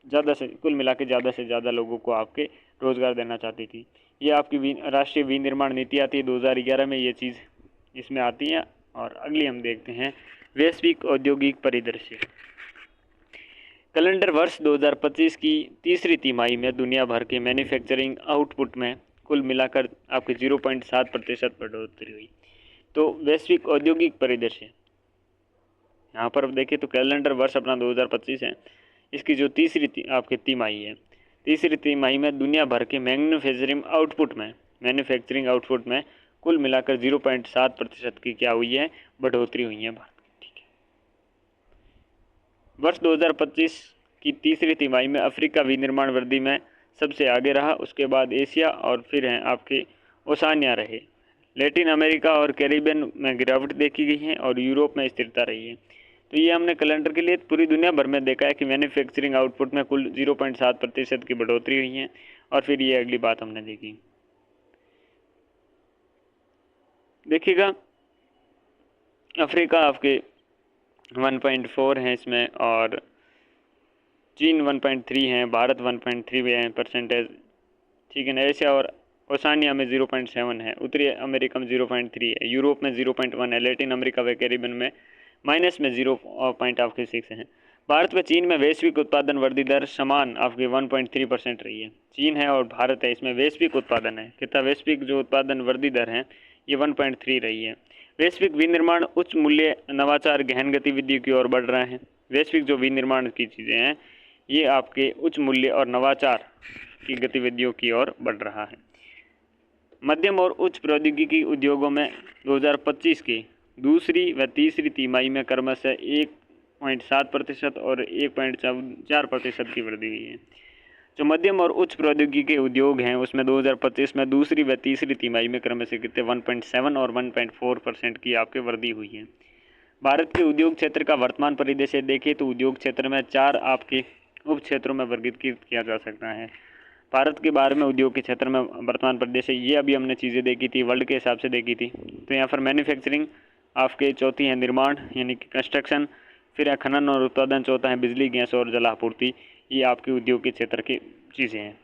ज़्यादा से कुल मिला के ज़्यादा से ज़्यादा लोगों को आपके रोज़गार देना चाहती थी। ये आपकी राष्ट्रीय विनिर्माण नीति आती है 2011 में, ये चीज़ इसमें आती है। और अगली हम देखते हैं वैश्विक औद्योगिक परिदृश्य। कैलेंडर वर्ष 2025 की तीसरी तिमाही में दुनिया भर के मैन्युफैक्चरिंग आउटपुट में कुल मिलाकर आपके 0.7% बढ़ोतरी हुई। तो वैश्विक औद्योगिक परिदृश्य यहाँ पर देखें तो कैलेंडर वर्ष अपना 2025 है, इसकी जो तीसरी आपकी तिमाही है, तीसरी तिमाही में दुनिया भर के मैन्युफैक्चरिंग आउटपुट में कुल मिलाकर 0.7% की क्या हुई है, बढ़ोतरी हुई है। ठीक है, वर्ष 2025 की तीसरी तिमाही में अफ्रीका विनिर्माण वृद्धि में सबसे आगे रहा, उसके बाद एशिया और फिर हैं आपके ओशानिया रहे। लैटिन अमेरिका और कैरिबियन में गिरावट देखी गई है और यूरोप में स्थिरता रही है। तो ये हमने कैलेंडर के लिए पूरी दुनिया भर में देखा है कि मैन्युफैक्चरिंग आउटपुट में कुल 0.7% की बढ़ोतरी हुई है। और फिर ये अगली बात हमने देखी, देखिएगा अफ्रीका आपके 1.4 हैं इसमें, और चीन 1.3 है, भारत 1.3 है %, ठीक है ना। एशिया और ओशानिया में 0.7 है, उत्तरी अमेरिका में 0.3 है, यूरोप में 0.1 है, लैटिन अमेरिका व कैरिबियन में माइनस में 0.6 है। भारत व चीन में वैश्विक उत्पादन वृद्धि दर समान आपकी 1.3% रही है। चीन है और भारत है, इसमें वैश्विक उत्पादन है कितना, वैश्विक जो उत्पादन वृद्धि दर है ये 1.3 रही है। वैश्विक विनिर्माण उच्च मूल्य नवाचार गहन गतिविधियों की ओर बढ़ रहा है। वैश्विक जो विनिर्माण की चीज़ें हैं ये आपके उच्च मूल्य और नवाचार की गतिविधियों की ओर बढ़ रहा है। मध्यम और उच्च प्रौद्योगिकी उद्योगों में 2025 की दूसरी व तीसरी तिमाही में क्रमशः 1.7% और 1.4% की वृद्धि हुई है। जो मध्यम और उच्च प्रौद्योगिकी उद्योग हैं उसमें 2025 में दूसरी व तीसरी तिमाही में क्रमशः कितने 1.7 और 1.4% की आपकी वृद्धि हुई है। भारत के उद्योग क्षेत्र का वर्तमान परिदृश्य देखें तो उद्योग क्षेत्र में 4 आपके उप क्षेत्रों में वर्गीकृत किया जा सकता है। भारत के बारे में उद्योग के क्षेत्र में वर्तमान परिदृश्य, ये अभी हमने चीज़ें देखी थी, वर्ल्ड के हिसाब से देखी थी। तो यहाँ पर मैन्युफैक्चरिंग आपके, चौथी है निर्माण यानी कि कंस्ट्रक्शन, फिर है खनन और उत्पादन, चौथा है बिजली गैस और जलापूर्ति। ये आपके उद्योग के क्षेत्र की चीज़ें हैं।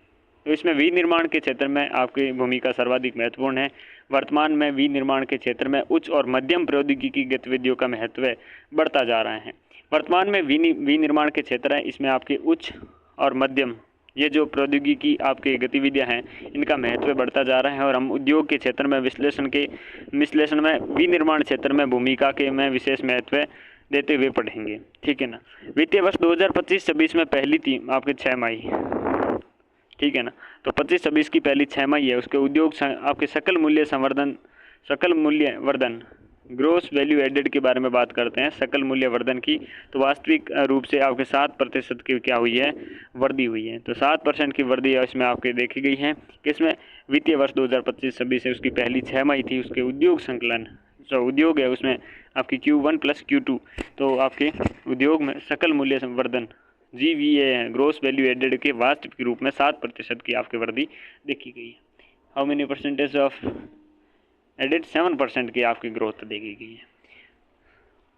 तो इसमें विनिर्माण के क्षेत्र में आपकी भूमिका सर्वाधिक महत्वपूर्ण है। वर्तमान में विनिर्माण के क्षेत्र में उच्च और मध्यम प्रौद्योगिकी गतिविधियों का महत्व बढ़ता जा रहा है। वर्तमान में विनिर्माण के क्षेत्र है, इसमें आपके उच्च और मध्यम ये जो प्रौद्योगिकी आपकी गतिविधियां हैं इनका महत्व बढ़ता जा रहा है और हम उद्योग के क्षेत्र में विश्लेषण में विनिर्माण क्षेत्र में भूमिका के में विशेष महत्व देते हुए पढ़ेंगे। ठीक है ना। वित्तीय वर्ष 2025-26 में पहली तीन आपके 6 माही, ठीक है ना। तो 25-26 की पहली 6 माही है, उसके उद्योग आपके सकल मूल्य वर्धन ग्रोस वैल्यू एडेड के बारे में बात करते हैं, सकल मूल्य वर्धन की। तो वास्तविक रूप से आपके 7% की क्या हुई है, वृद्धि हुई है। तो 7% की वृद्धि इसमें आपके देखी गई है कि इसमें वित्तीय वर्ष 2025-26 से उसकी पहली 6 माही थी, उसके उद्योग संकलन जो उद्योग है उसमें आपकी Q1 + Q2, तो आपके उद्योग में सकल मूल्य संवर्धन GVA है, ग्रोस वैल्यू एडेड के वास्तविक रूप में 7% की आपकी वृद्धि देखी गई है। How many percentage of added? 7% की आपकी ग्रोथ देखी गई है।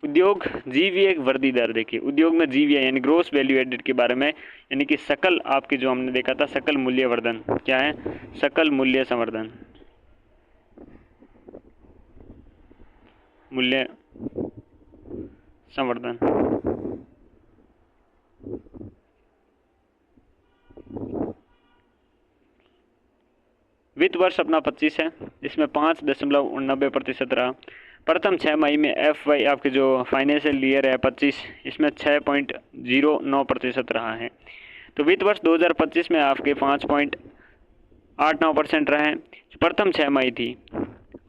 उद्योग GVA वृद्धि दर देखिए, उद्योग में GVA यानी ग्रोस वैल्यू एडेड के बारे में, यानी कि सकल आपके जो हमने देखा था सकल मूल्य वर्धन, क्या है, सकल मूल्य संवर्धन, मूल्य संवर्धन। वित्त वर्ष अपना 25 है, इसमें 5.89% रहा। प्रथम 6 माही में FY आपके जो फाइनेंशियल ईयर है 25, इसमें 6.09% रहा है। तो वित्त वर्ष 2025 में आपके 5.89% रहे, प्रथम 6 माही थी,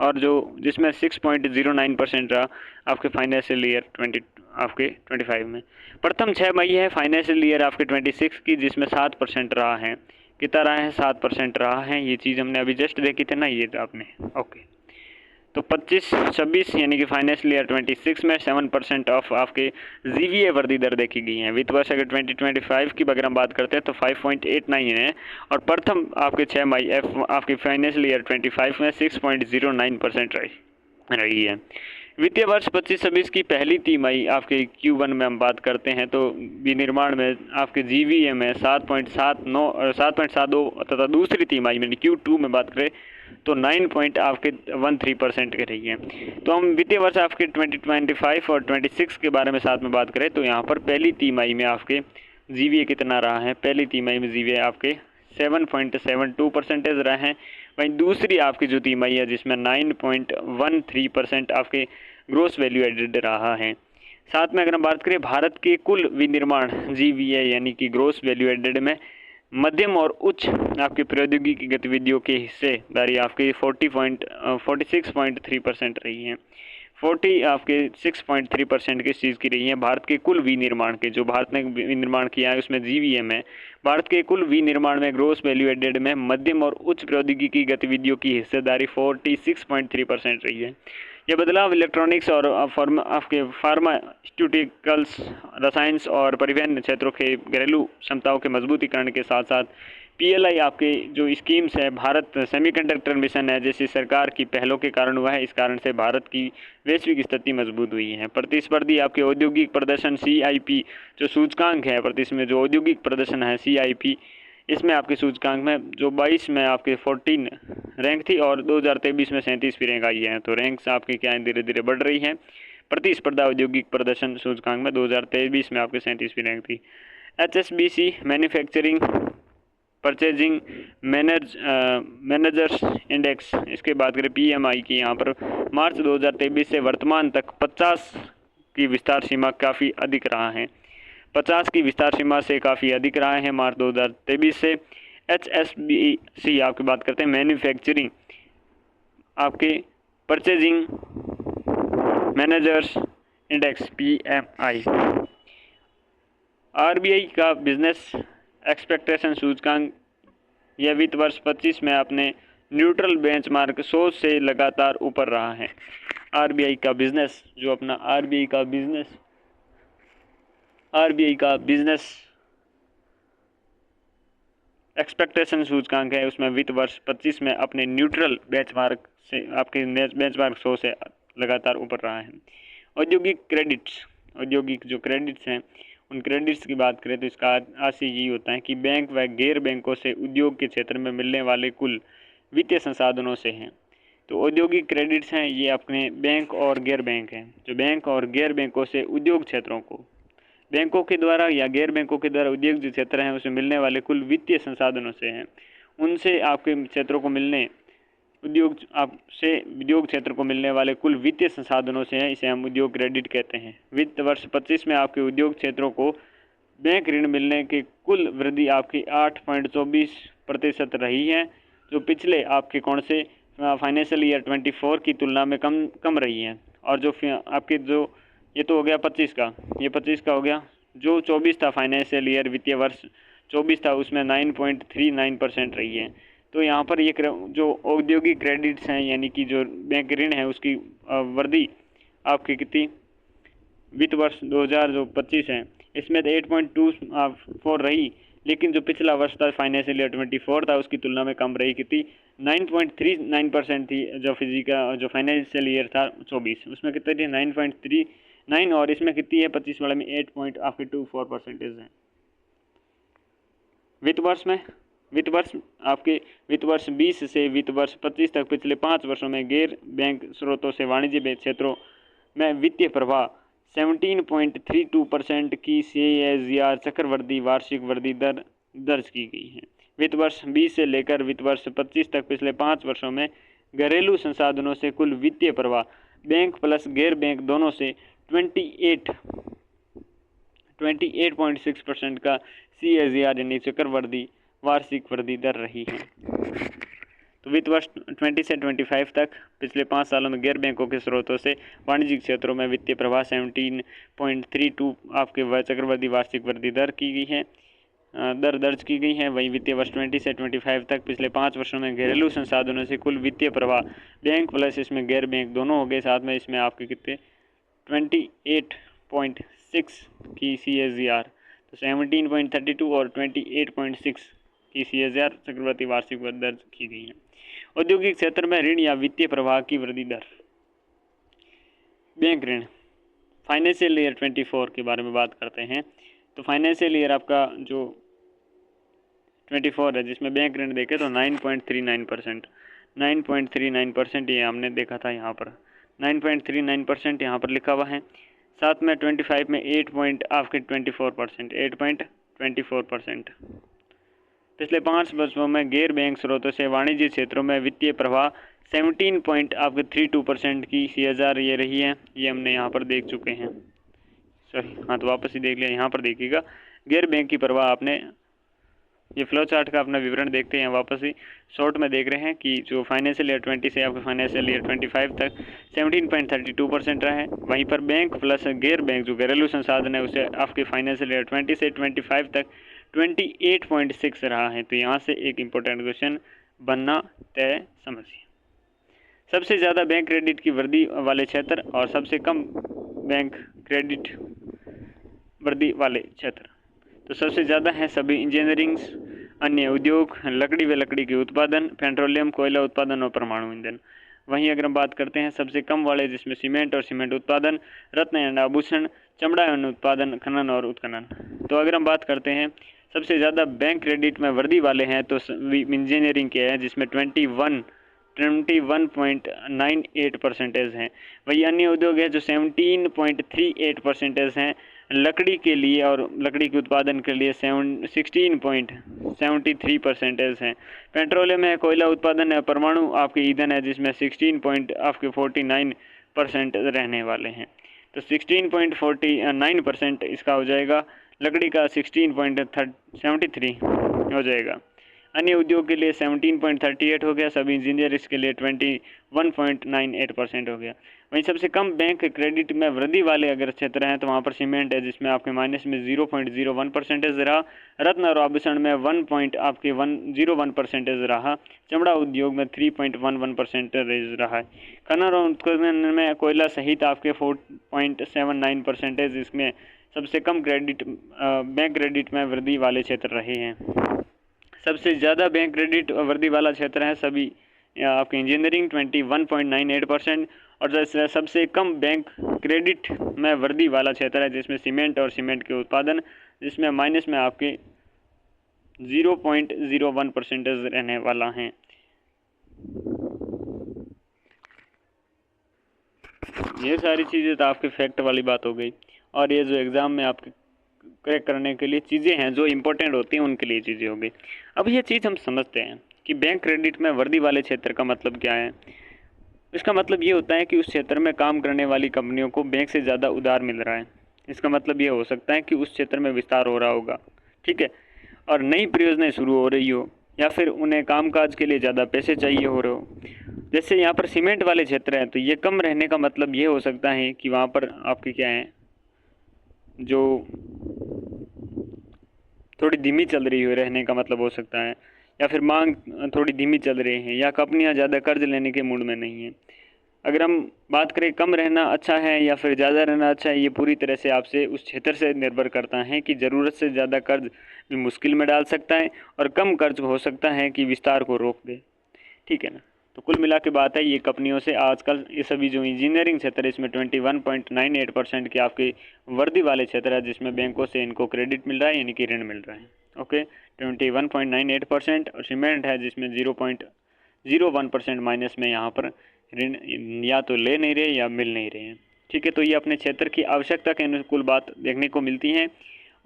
और जो जिसमें 6.09% रहा आपके फाइनेंशियल ईयर 25 में। प्रथम 6 माही है फाइनेंशियल ईयर आपके 26 की, जिसमें 7% रहा है। कितना रहा है, 7% रहा है। ये चीज़ हमने अभी जस्ट देखी थी ना, ये आपने ओके। तो 25-26 यानी कि फाइनेंशियल ईयर 26 में 7% ऑफ आपके GVA वृद्धि दर देखी गई है। वित्त वर्ष अगर 2025 की अगर हम बात करते हैं तो 5.89 है, और प्रथम आपके 6 माही आपकी फाइनेंशियल ईयर 25 में 6.09% रही है। वित्तीय वर्ष 25-26 की पहली तिमाही आपके Q1 में हम बात करते हैं तो विनिर्माण में आपके GVA में 7.72 तथा दूसरी तिमाही में Q2 में बात करें तो 9.13% की रही है। तो हम वित्तीय वर्ष आपके 2025 और 26 के बारे में साथ में बात करें तो यहाँ पर पहली तिमाही में आपके GVA कितना रहा है, पहली तिमाही में GVA आपके 7.72% रहे हैं। वहीं दूसरी आपकी जो तिमाही है जिसमें 9.13% आपके ग्रोस वैल्यू एडेड रहा है। साथ में अगर हम बात करें भारत के कुल विनिर्माण GVA यानी कि ग्रोस वैल्यू एडेड में मध्यम और उच्च आपकी प्रौद्योगिकी गतिविधियों के हिस्सेदारी आपकी 46.3% रही है। 6.3% किस चीज़ की रही है, भारत के कुल विनिर्माण के, जो भारत ने विनिर्माण किया है उसमें GVA में भारत के कुल विनिर्माण में ग्रोस वैल्यू एडेड में मध्यम और उच्च प्रौद्योगिकी गतिविधियों की हिस्सेदारी 46.3% रही है। यह बदलाव इलेक्ट्रॉनिक्स और आपके फार्मास्यूटिकल्स, रसायन और परिवहन क्षेत्रों के घरेलू क्षमताओं के मजबूतीकरण के साथ साथ PLI आपके जो स्कीम्स है, भारत सेमीकंडक्टर मिशन है जैसी सरकार की पहलों के कारण हुआ है। इस कारण से भारत की वैश्विक स्थिति मजबूत हुई है। प्रतिस्पर्धी आपके औद्योगिक प्रदर्शन CIP जो सूचकांक है, इसमें जो औद्योगिक प्रदर्शन है CIP, इसमें आपके सूचकांक में जो 22 में आपके 14 रैंक थी और 2023 में 37वीं रैंक आई है। तो रैंक्स आपकी क्या है, धीरे धीरे बढ़ रही है। प्रतिस्पर्धा औद्योगिक प्रदर्शन सूचकांक में 2023 में आपके 37वीं रैंक थी। HSBC manufacturing purchasing managers index, इसके बात करें PMI की, यहाँ पर मार्च 2023 से वर्तमान तक 50 की विस्तार सीमा काफ़ी अधिक रहा है। 50 की विस्तार सीमा से काफ़ी अधिक रहा है मार्च 2023 से। HSBC आपकी बात करते हैं मैन्युफैक्चरिंग आपके purchasing managers index PMI। RBI का बिजनेस एक्सपेक्टेशन सूचकांक यह वित्त वर्ष 25 में अपने न्यूट्रल बेंचमार्क 100 से लगातार ऊपर रहा है। RBI का बिजनेस जो अपना RBI का बिजनेस एक्सपेक्टेशन सूचकांक है, उसमें वित्त वर्ष 25 में अपने न्यूट्रल बेंचमार्क से आपके बेंचमार्क 100 से लगातार ऊपर रहा है। औद्योगिक जो क्रेडिट्स हैं उन क्रेडिट्स की बात करें तो इसका आशय यही होता है कि बैंक व गैर बैंकों से उद्योग के क्षेत्र में मिलने वाले कुल वित्तीय संसाधनों से हैं। तो औद्योगिक क्रेडिट्स हैं ये अपने बैंक और गैर बैंक हैं, जो बैंक और गैर बैंकों से उद्योग क्षेत्रों को बैंकों के द्वारा या गैर बैंकों के द्वारा उद्योग जो क्षेत्र हैं उसमें मिलने वाले कुल वित्तीय संसाधनों से हैं, उनसे आपके क्षेत्रों को मिलने उद्योग क्षेत्र को मिलने वाले कुल वित्तीय संसाधनों से हैं, इसे हम उद्योग क्रेडिट कहते हैं। वित्त वर्ष 25 में आपके उद्योग क्षेत्रों को बैंक ऋण मिलने की कुल वृद्धि आपकी 8.24% रही है, जो पिछले आपके कौन से फाइनेंशियल ईयर 24 की तुलना में कम रही है। और जो आपके जो ये तो हो गया 25 का, ये 25 का हो गया। जो 24 था फाइनेंशियल ईयर वित्तीय वर्ष 24 था उसमें 9.39% रही है। तो यहाँ पर ये जो औद्योगिक क्रेडिट्स हैं यानी कि जो बैंक ऋण है उसकी वृद्धि आपकी कितनी वित्त वर्ष 2025 है इसमें 8.24 रही, लेकिन जो पिछला वर्ष था फाइनेंशियल ईयर 24 था उसकी तुलना में कम रही, कितनी 9.39% थी। जो फाइनेंशियल ईयर था 24 उसमें कितनी थी 9.39 और इसमें कितनी है 25 वाले में 8.24% है। वित्त वर्ष 20 से वित्त वर्ष 25 तक पिछले 5 वर्षों में गैर बैंक स्रोतों से वाणिज्य क्षेत्रों में वित्तीय प्रवाह 17.32% की CAGR चक्रवृद्धि वार्षिक वृद्धि दर दर्ज की गई है। वित्त वर्ष 20 से लेकर वित्त वर्ष 25 तक पिछले 5 वर्षों में घरेलू संसाधनों से कुल वित्तीय प्रवाह बैंक प्लस गैर बैंक दोनों से 28.6% का CAGR यानी चक्रवृद्धि वार्षिक वृद्धि दर रही है। तो वित्त वर्ष 20 से 25 तक पिछले 5 सालों में गैर बैंकों के स्रोतों से वाणिज्यिक क्षेत्रों में वित्तीय प्रवाह 17.32 आपके चक्रवृद्धि वार्षिक वृद्धि दर की गई है, दर दर्ज की गई है। वहीं वित्तीय वर्ष 20 से 25 तक पिछले 5 वर्षों में घरेलू संसाधनों से कुल वित्तीय प्रवाह बैंक प्लस इसमें गैर बैंक दोनों हो गए, साथ में इसमें आपके कितने 28.6 की CAGR, तो 17.32 और 28.6 की CAGR चक्रवृद्धि वार्षिक वृद्धि दर्ज की गई है। औद्योगिक क्षेत्र में ऋण या वित्तीय प्रवाह की वृद्धि दर। बैंक ऋण फाइनेंशियल ईयर 24 के बारे में बात करते हैं। तो फाइनेंशियल ईयर आपका जो 24 है जिसमें बैंक ऋण देखे तो 9.39% ये हमने देखा था, यहाँ पर 9.39% यहाँ पर लिखा हुआ है। साथ में 25 में 8.24%। पिछले 5 वर्षों में गैर बैंक स्रोतों से वाणिज्य क्षेत्रों में वित्तीय प्रवाह 17.32% की CAGR ये रही है, ये हमने यहाँ पर देख चुके हैं। सॉरी हाँ, तो वापस ही देख लिया। यहाँ पर देखिएगा गैर बैंक की प्रवाह आपने ये फ्लो चार्ट का अपना विवरण देखते हैं, वापस ही शॉर्ट में देख रहे हैं कि जो फाइनेंशियल ईयर 20 से आपके फाइनेंशियल ईयर 25 तक 17.32% रहा है। वहीं पर बैंक प्लस गैर बैंक जो घरेलू संसाधन है उसे आपके फाइनेंशियल ईयर 20 से 25 तक 28.6 रहा है। तो यहाँ से एक इम्पोर्टेंट क्वेश्चन बनना तय समझिए। सबसे ज़्यादा बैंक क्रेडिट की वृद्धि वाले क्षेत्र और सबसे कम बैंक क्रेडिट वृद्धि वाले क्षेत्र। तो सबसे ज़्यादा है सभी इंजीनियरिंग, अन्य उद्योग, लकड़ी व लकड़ी के उत्पादन, पेट्रोलियम, कोयला उत्पादन और परमाणु ईंधन। वहीं अगर हम बात करते हैं सबसे कम वाले जिसमें सीमेंट और सीमेंट उत्पादन, रत्न एवं आभूषण, चमड़ा एवं उत्पादन, खनन और उत्खनन। तो अगर हम बात करते हैं सबसे ज़्यादा बैंक क्रेडिट में वृद्धि वाले हैं तो इंजीनियरिंग के हैं जिसमें 21.98% हैं। वही अन्य उद्योग है जो 17.38% हैं। लकड़ी के लिए और लकड़ी के उत्पादन के लिए 16.73% हैं। पेट्रोलियम है, कोयला उत्पादन है, परमाणु आपके ईंधन है जिसमें 16.49% रहने वाले हैं। तो 16.49% इसका हो जाएगा, लकड़ी का 16.73 हो जाएगा। अन्य उद्योग के लिए 17.38 हो गया, सभी इंजीनियर इसके लिए 21.98% हो गया। वहीं सबसे कम बैंक क्रेडिट में वृद्धि वाले अगर क्षेत्र हैं तो वहाँ पर सीमेंट है जिसमें आपके माइनस में 0.01% रहा, रत्न और आभूषण में 1.01% रहा, चमड़ा उद्योग में 3.11% रहा है, खनन और उत्खनन में कोयला सहित आपके 4.79%, इसमें सबसे कम क्रेडिट बैंक क्रेडिट में वृद्धि वाले क्षेत्र रहे हैं। सबसे ज़्यादा बैंक क्रेडिट वृद्धि वाला क्षेत्र है सभी आपके इंजीनियरिंग 21.98%, और सबसे कम बैंक क्रेडिट में वृद्धि वाला क्षेत्र है जिसमें सीमेंट और सीमेंट के उत्पादन, जिसमें माइनस में आपके 0.01% रहने वाला है। ये सारी चीज़ें तो आपके फैक्ट वाली बात हो गई। और ये जो एग्ज़ाम में आपके क्रैक करने के लिए चीज़ें हैं जो इम्पोर्टेंट होती हैं, उनके लिए चीज़ें हो गई। अब ये चीज़ हम समझते हैं कि बैंक क्रेडिट में वर्दी वाले क्षेत्र का मतलब क्या है। इसका मतलब ये होता है कि उस क्षेत्र में काम करने वाली कंपनियों को बैंक से ज़्यादा उधार मिल रहा है। इसका मतलब ये हो सकता है कि उस क्षेत्र में विस्तार हो रहा होगा, ठीक है, और नई परियोजनाएं शुरू हो रही हो, या फिर उन्हें कामकाज के लिए ज़्यादा पैसे चाहिए हो रहे हो। जैसे यहाँ पर सीमेंट वाले क्षेत्र हैं, तो ये कम रहने का मतलब ये हो सकता है कि वहाँ पर आपकी क्या है, जो थोड़ी धीमी चल रही हो, रहने का मतलब हो सकता है, या फिर मांग थोड़ी धीमी चल रही है, या कंपनियां ज़्यादा कर्ज लेने के मूड में नहीं है। अगर हम बात करें कम रहना अच्छा है या फिर ज़्यादा रहना अच्छा है, ये पूरी तरह से आपसे उस क्षेत्र से निर्भर करता है कि ज़रूरत से ज़्यादा कर्ज भी मुश्किल में डाल सकता है, और कम कर्ज हो सकता है कि विस्तार को रोक दे, ठीक है ना। तो कुल मिला के बात है, ये कंपनियों से आजकल ये सभी जो इंजीनियरिंग क्षेत्र है, इसमें 21.98% के आपके वर्दी वाले क्षेत्र है, जिसमें बैंकों से इनको क्रेडिट मिल रहा है, यानी कि ऋण मिल रहा है। ओके, 21.98%, और सीमेंट है जिसमें 0.01% माइनस में यहाँ पर ऋण या तो ले नहीं रहे या मिल नहीं रहे हैं, ठीक है। तो ये अपने क्षेत्र की आवश्यकता के अनुकूल बात देखने को मिलती हैं,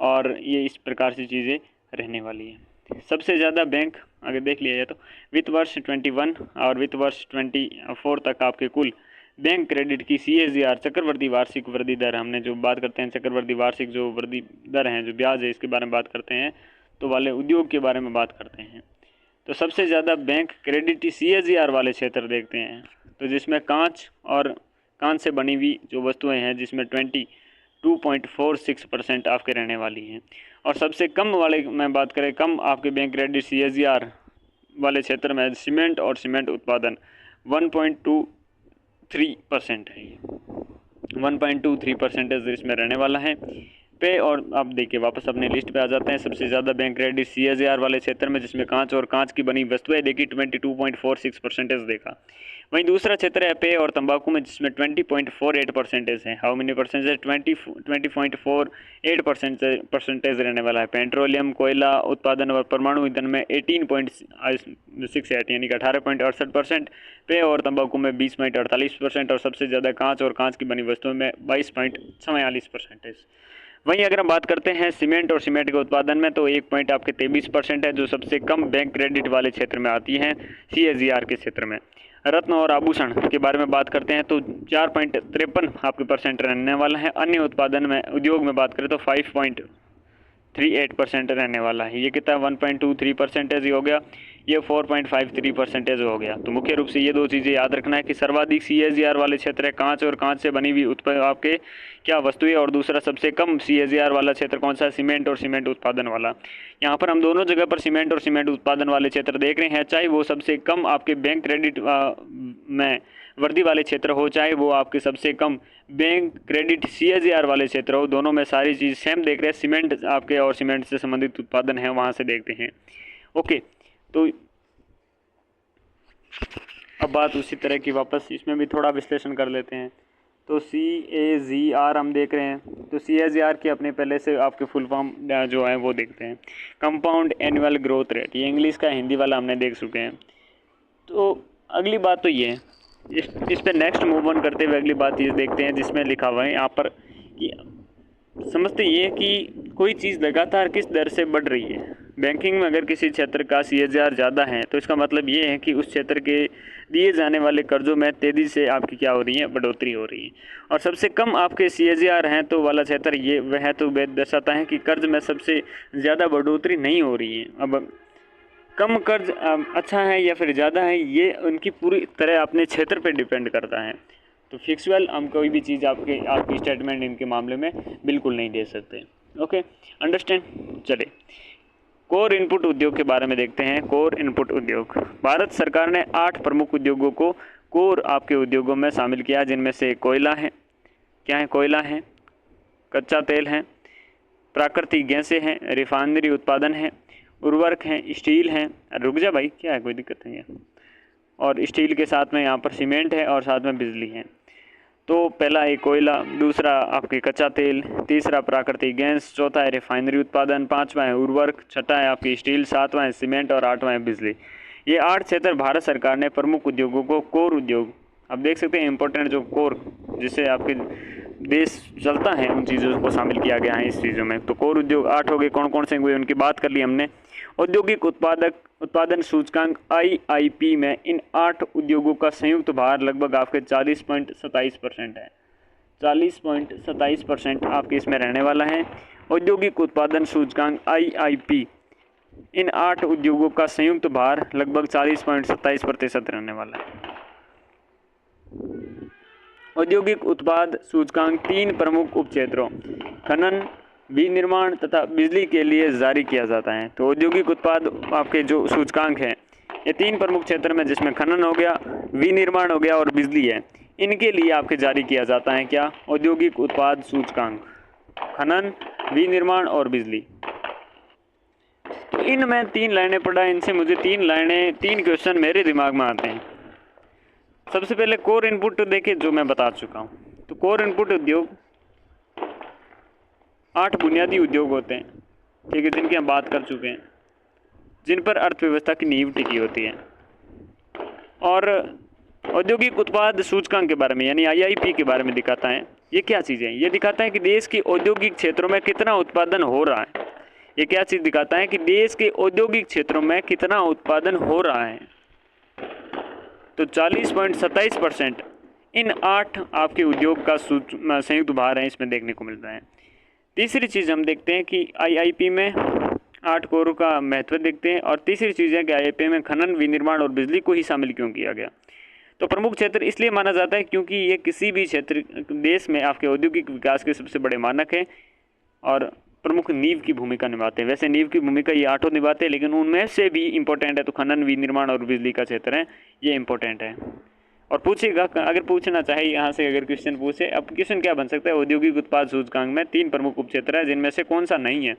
और ये इस प्रकार से चीज़ें रहने वाली हैं। सबसे ज़्यादा बैंक अगर देख लिया जाए तो वित्त वर्ष 21 और वित्त वर्ष 24 तक आपके कुल बैंक क्रेडिट की CAGR चक्रवर्ती वार्षिक वृद्धि दर, हमने जो बात करते हैं चक्रवर्ती वार्षिक जो वृद्धि दर हैं, जो ब्याज है, इसके बारे में बात करते हैं, तो वाले उद्योग के बारे में बात करते हैं। तो सबसे ज़्यादा बैंक क्रेडिट की CAGR वाले क्षेत्र देखते हैं, तो जिसमें कांच और कांच से बनी हुई जो वस्तुएं हैं, जिसमें 22.46% आपके रहने वाली हैं। और सबसे कम वाले में बात करें, कम आपके बैंक क्रेडिट CAGR वाले क्षेत्र में सीमेंट और सीमेंट उत्पादन 1.23% है। ये 1.23% इसमें रहने वाला है पे। और आप देखिए वापस अपने लिस्ट पे आ जाते हैं। सबसे ज़्यादा बैंक क्रेडिट CAGR वाले क्षेत्र में, जिसमें कांच और कांच की बनी वस्तुएं देखी, 22.46% देखा। वहीं दूसरा क्षेत्र है पेय और तंबाकू में, जिसमें 20.48% है। How many percentage? 20.48% रहने वाला है। पेट्रोलियम कोयला उत्पादन और परमाणु ईंधन में 18.68 यानी कि 18.68%, पेय और तंबाकू में 20.48%, और सबसे ज़्यादा कांच और कांच की बनी वस्तुओं में 22.44%। वहीं अगर हम बात करते हैं सीमेंट और सीमेंट के उत्पादन में, तो 1.23% है, जो सबसे कम बैंक क्रेडिट वाले क्षेत्र में आती हैं CAGR के क्षेत्र में। रत्न और आभूषण के बारे में बात करते हैं तो 4.53 आपके % रहने वाला है। अन्य उत्पादन में उद्योग में बात करें तो 5.38% रहने वाला है। ये कितना 1.23% हो गया, ये 4.53% हो गया। तो मुख्य रूप से ये दो चीज़ें याद रखना है कि सर्वाधिक CAGR वाले क्षेत्र है कांच और कांच से बनी हुई आपके क्या वस्तुएं, और दूसरा सबसे कम CAGR वाला क्षेत्र कौन सा है? सीमेंट और सीमेंट उत्पादन वाला। यहाँ पर हम दोनों जगह पर सीमेंट और सीमेंट उत्पादन वाले क्षेत्र देख रहे हैं, चाहे वो सबसे कम आपके बैंक क्रेडिट में वर्दी वाले क्षेत्र हो, चाहे वो आपके सबसे कम बैंक क्रेडिट CAGR वाले क्षेत्र हो, दोनों में सारी चीज़ सेम देख रहे हैं। सीमेंट आपके और सीमेंट से संबंधित उत्पादन है, वहाँ से देखते हैं। ओके, तो अब बात उसी तरह की वापस इसमें भी थोड़ा विश्लेषण कर लेते हैं। तो CAGR हम देख रहे हैं, तो CAGR की अपने पहले से आपके फुल फॉर्म जो है वो देखते हैं। कंपाउंड एनुअल ग्रोथ रेट, ये इंग्लिश का हिंदी वाला हमने देख चुके हैं। तो अगली बात तो ये है, इस पे नेक्स्ट मूव ऑन करते हुए अगली बात ये देखते हैं, जिसमें लिखा हुआ है यहाँ पर कि समझते ये कि कोई चीज़ लगातार किस दर से बढ़ रही है। बैंकिंग में अगर किसी क्षेत्र का CAGR ज़्यादा है, तो इसका मतलब ये है कि उस क्षेत्र के दिए जाने वाले कर्जों में तेज़ी से आपकी क्या हो रही है? बढ़ोतरी हो रही है। और सबसे कम आपके CAGR हैं तो वाला क्षेत्र ये वह तो दर्शाता है कि कर्ज में सबसे ज़्यादा बढ़ोतरी नहीं हो रही है। अब कम कर्ज अच्छा है या फिर ज़्यादा है, ये उनकी पूरी तरह अपने क्षेत्र पे डिपेंड करता है। तो फिक्सुअल हम कोई भी चीज़ आपकी स्टेटमेंट इनके मामले में बिल्कुल नहीं दे सकते। Okay, understand. चले कोर इनपुट उद्योग के बारे में देखते हैं। कोर इनपुट उद्योग, भारत सरकार ने 8 प्रमुख उद्योगों को कोर आपके उद्योगों में शामिल किया, जिनमें से कोयला है, क्या है? कोयला है, कच्चा तेल है, प्राकृतिक गैसें हैं, रिफाइनरी उत्पादन है, उर्वरक हैं, स्टील हैं। रुक जा भाई, क्या है, कोई दिक्कत नहीं है। और स्टील के साथ में यहाँ पर सीमेंट है और साथ में बिजली है। तो पहला है कोयला, दूसरा आपके कच्चा तेल, तीसरा प्राकृतिक गैस, चौथा है रिफाइनरी उत्पादन, पांचवा है उर्वरक, छठा है आपकी स्टील, सातवां है सीमेंट और आठवां है बिजली। ये 8 क्षेत्र भारत सरकार ने प्रमुख उद्योगों को कोर उद्योग, अब देख सकते हैं इंपॉर्टेंट जो कोर, जिससे आपके देश चलता है उन चीज़ों को शामिल किया गया है इस चीज़ों में। तो कोर उद्योग 8 हो गए, कौन कौन से हुए उनकी बात कर ली हमने। औद्योगिक उत्पादन सूचकांक IIP में इन 8 उद्योगों का संयुक्त भार लगभग आपके 40.27% है। 40.27% आपके इसमें रहने वाला है। औद्योगिक उत्पादन सूचकांक IIP इन 8 उद्योगों का संयुक्त भार लगभग 40.27% रहने वाला है। औद्योगिक उत्पाद सूचकांक 3 प्रमुख उपक्षेत्रों खनन, विनिर्माण तथा बिजली के लिए जारी किया जाता है। तो औद्योगिक उत्पाद आपके जो सूचकांक हैं ये 3 प्रमुख क्षेत्र में, जिसमें खनन हो गया, विनिर्माण हो गया और बिजली है, इनके लिए आपके जारी किया जाता है क्या, औद्योगिक उत्पाद सूचकांक। खनन, विनिर्माण और बिजली। तो इनमें 3 लाइनें पढ़ा, इनसे मुझे 3 क्वेश्चन मेरे दिमाग में आते हैं। सबसे पहले कोर इनपुट देखें, जो मैं बता चुका हूँ। तो कोर इनपुट उद्योग 8 बुनियादी उद्योग होते हैं, ठीक है, जिनकी हम बात कर चुके हैं, जिन पर अर्थव्यवस्था की नींव टिकी होती है। और औद्योगिक उत्पाद सूचकांक के बारे में यानी IIP के बारे में दिखाता है। ये क्या चीज़ है, ये दिखाता है कि देश के औद्योगिक क्षेत्रों में कितना उत्पादन हो रहा है। ये क्या चीज़ दिखाता है कि देश के औद्योगिक क्षेत्रों में कितना उत्पादन हो रहा है। तो 40.27% इन 8 आपके उद्योग का संयुक्त भार है, इसमें देखने को मिलता है। तीसरी चीज़ हम देखते हैं कि IIP में 8 कोर का महत्व देखते हैं। और तीसरी चीज़ है कि IIP में खनन, विनिर्माण और बिजली को ही शामिल क्यों किया गया। तो प्रमुख क्षेत्र इसलिए माना जाता है क्योंकि ये किसी भी क्षेत्र देश में आपके औद्योगिक विकास के सबसे बड़े मानक हैं और प्रमुख नींव की भूमिका निभाते हैं। वैसे नींव की भूमिका ये 8 निभाते हैं, लेकिन उनमें से भी इम्पोर्टेंट है तो खनन, विनिर्माण और बिजली का क्षेत्र है, ये इम्पोर्टेंट है। और पूछेगा, अगर पूछना चाहे यहाँ से, अगर क्वेश्चन पूछे, अब क्वेश्चन क्या बन सकता है, औद्योगिक उत्पाद सूचकांक में 3 प्रमुख उपक्षेत्र है, जिनमें से कौन सा नहीं है।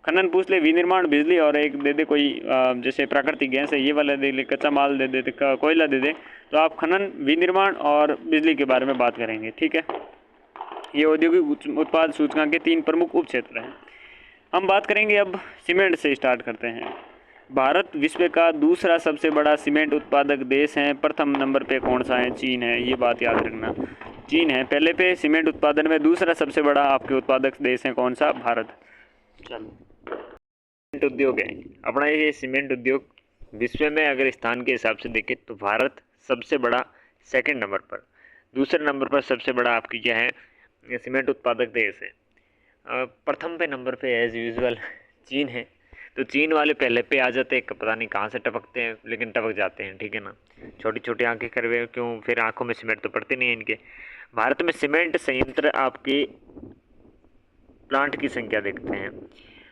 खनन पूछ ले, विनिर्माण, बिजली, और एक दे दे कोई जैसे प्राकृतिक गैस है ये वाला दे ले, कच्चा माल दे दे, कोयला दे दे, तो आप खनन, विनिर्माण और बिजली के बारे में बात करेंगे, ठीक है। ये औद्योगिक उत्पाद सूचकांक के 3 प्रमुख उपक्षेत्र हैं। हम बात करेंगे अब सीमेंट से, स्टार्ट करते हैं। भारत विश्व का दूसरा सबसे बड़ा सीमेंट उत्पादक देश है। प्रथम नंबर पे कौन सा है, चीन है, ये बात याद रखना, चीन है पहले पे सीमेंट उत्पादन में। दूसरा सबसे बड़ा आपके उत्पादक देश है कौन सा, भारत। चलो, सीमेंट उद्योग है अपना, ये सीमेंट उद्योग विश्व में अगर स्थान के हिसाब से देखें तो भारत सबसे बड़ा 2nd नंबर पर। दूसरे नंबर पर सबसे बड़ा आपकी क्या है, सीमेंट उत्पादक देश है। प्रथम पे नंबर पे एज यूजुअल चीन है। तो चीन वाले पहले पे आ जाते हैं, पता नहीं कहाँ से टपकते हैं, लेकिन टपक जाते हैं, ठीक है ना। छोटी छोटी आंखें करवे क्यों, फिर आंखों में सीमेंट तो पड़ते नहीं है इनके। भारत में सीमेंट संयंत्र आपके प्लांट की संख्या देखते हैं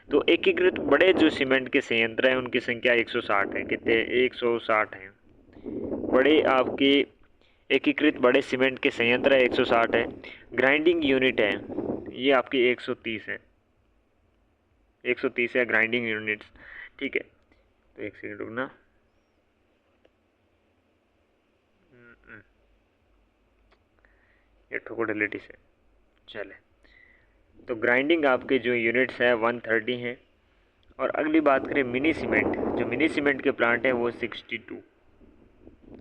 तो एकीकृत बड़े जो सीमेंट के संयंत्र हैं उनकी संख्या 160 है। कितने, 160 हैं बड़े आपके एकीकृत बड़े सीमेंट के संयंत्र है, 160 है। ग्राइंडिंग यूनिट है ये आपकी 130 है, 130 है ग्राइंडिंग यूनिट्स, ठीक है। तो एक सेकंड रुकना, ये ठोकोडिलिटी से चले। तो ग्राइंडिंग आपके जो यूनिट्स है 130 हैं। और अगली बात करें मिनी सीमेंट, जो मिनी सीमेंट के प्लांट हैं वो 62,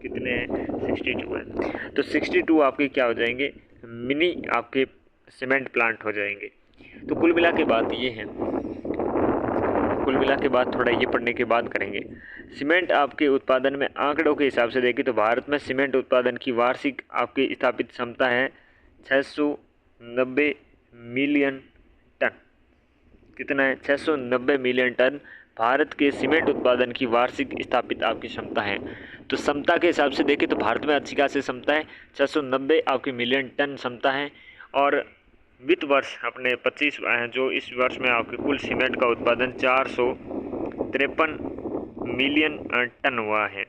कितने हैं, 62 है। तो 62 आपके क्या हो जाएंगे, मिनी आपके सीमेंट प्लांट हो जाएंगे। तो कुल मिला के बात ये है, कुल मिला के बाद थोड़ा ये पढ़ने के बाद करेंगे। सीमेंट आपके उत्पादन में आंकड़ों के हिसाब से देखें तो भारत में सीमेंट उत्पादन की वार्षिक आपकी स्थापित क्षमता है 690 मिलियन टन। कितना है, 690 मिलियन टन भारत के सीमेंट उत्पादन की वार्षिक स्थापित आपकी क्षमता है। तो क्षमता के हिसाब से देखें तो भारत में अच्छी खासी क्षमता है, 690 आपकी मिलियन टन क्षमता है। और वित्त वर्ष अपने 25 जो इस वर्ष में आपके कुल सीमेंट का उत्पादन 453 मिलियन टन हुआ है।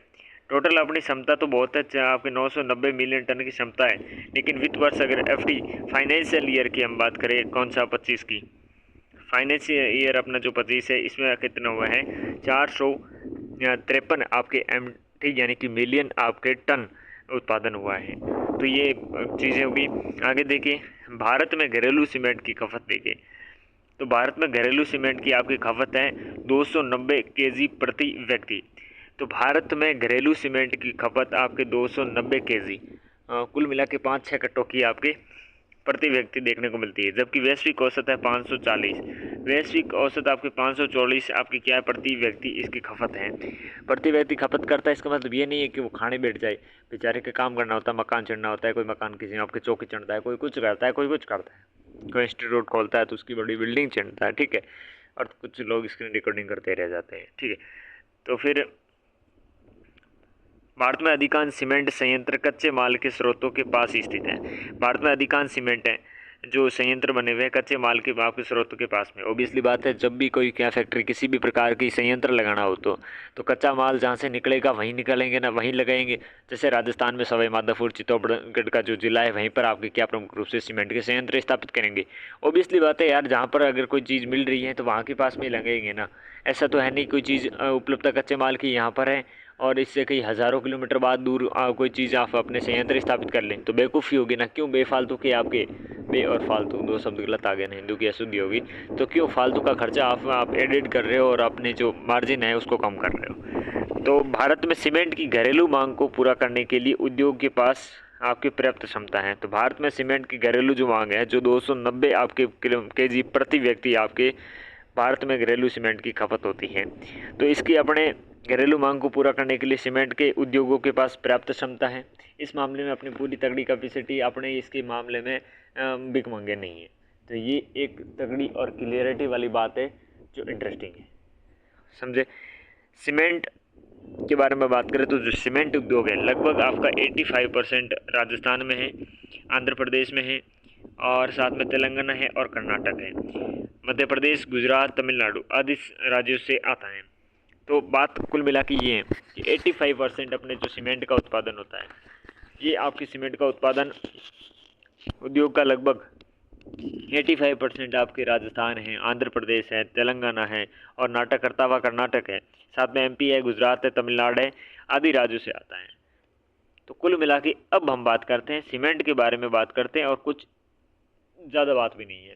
टोटल अपनी क्षमता तो बहुत है, आपके 990 मिलियन टन की क्षमता है। लेकिन वित्त वर्ष अगर FD फाइनेंशियल ईयर की हम बात करें, कौन सा 25 की, फाइनेंशियल ईयर अपना जो 25 है इसमें कितना हुआ है, 453 आपके MT यानी कि मिलियन आपके टन उत्पादन हुआ है। तो ये चीज़ें होगी। आगे देखिए, भारत में घरेलू सीमेंट की खपत देखिए, तो भारत में घरेलू सीमेंट की आपकी खपत है 290 kg प्रति व्यक्ति। तो भारत में घरेलू सीमेंट की खपत आपके 290 kg, कुल मिला के 5-6 कट्टों की आपके प्रति व्यक्ति देखने को मिलती है, जबकि वैश्विक औसत है 540। वैश्विक औसत आपके 544 आपकी क्या है प्रति व्यक्ति इसकी खपत है। प्रति व्यक्ति खपत करता है, इसका मतलब ये नहीं है कि वो खाने बैठ जाए, बेचारे के काम करना होता है, मकान चढ़ना होता है, कोई मकान किसी आपके चौकी चढ़ता है, कोई कुछ करता है, कोई कुछ करता है, कोई इंस्टीट्यूट खोलता है तो उसकी बड़ी बिल्डिंग चढ़ता है, ठीक है, और कुछ लोग स्क्रीन रिकॉर्डिंग करते रह जाते हैं, ठीक है। तो फिर भारत में अधिकांश सीमेंट संयंत्र कच्चे माल के स्रोतों के पास ही स्थित है। भारत में अधिकांश सीमेंट है जो संयंत्र बने हुए हैं कच्चे माल के आपके स्रोतों के पास में। ओबियसली बात है, जब भी कोई क्या फैक्ट्री किसी भी प्रकार की संयंत्र लगाना हो तो कच्चा माल जहाँ से निकलेगा वहीं निकलेंगे ना, वहीं लगाएंगे। जैसे राजस्थान में सवाई माधोपुर चित्तौड़गढ़ का जो जिला है वहीं पर आपके क्या प्रमुख रूप से सीमेंट के संयंत्र स्थापित करेंगे। ओबियसली बात है यार, जहाँ पर अगर कोई चीज़ मिल रही है तो वहाँ के पास में लगाएंगे ना। ऐसा तो है नहीं कोई चीज़ उपलब्धता कच्चे माल की यहाँ पर है और इससे कई हज़ारों किलोमीटर बाद दूर कोई चीज़ आप अपने संयंत्र स्थापित कर लें तो बेवकूफ़ी होगी ना। क्यों बेफालतू के आपके बे और फालतू दो शब्द गलत आ गए ना, हिंदू की अशुद्धि होगी, तो क्यों फालतू का खर्चा आप एडिट कर रहे हो और अपने जो मार्जिन है उसको कम कर रहे हो। तो भारत में सीमेंट की घरेलू मांग को पूरा करने के लिए उद्योग के पास आपकी पर्याप्त क्षमता है। तो भारत में सीमेंट की घरेलू जो मांग है जो 290 आपके केजी प्रति व्यक्ति आपके भारत में घरेलू सीमेंट की खपत होती है। तो इसकी अपने घरेलू मांग को पूरा करने के लिए सीमेंट के उद्योगों के पास पर्याप्त क्षमता है। इस मामले में अपनी पूरी तगड़ी कैपेसिटी अपने इसके मामले में बिक मंगे नहीं है। तो ये एक तगड़ी और क्लियरिटी वाली बात है जो इंटरेस्टिंग है, समझे। सीमेंट के बारे में बात करें तो जो सीमेंट उद्योग है लगभग आपका 85% राजस्थान में है, आंध्र प्रदेश में है और साथ में तेलंगाना है और कर्नाटक है। मध्य प्रदेश, गुजरात, तमिलनाडु आदि राज्यों से आता है। तो बात कुल मिला के ये है कि 85% अपने जो सीमेंट का उत्पादन होता है, ये आपकी सीमेंट का उत्पादन उद्योग का लगभग 85% आपके राजस्थान है, आंध्र प्रदेश है, तेलंगाना है और नाटक करता हुआ कर्नाटक है, साथ में एमपी है, गुजरात है, तमिलनाडु है आदि राज्यों से आता है। तो कुल मिला के अब हम बात करते हैं सीमेंट के बारे में बात करते हैं और कुछ ज़्यादा बात भी नहीं है।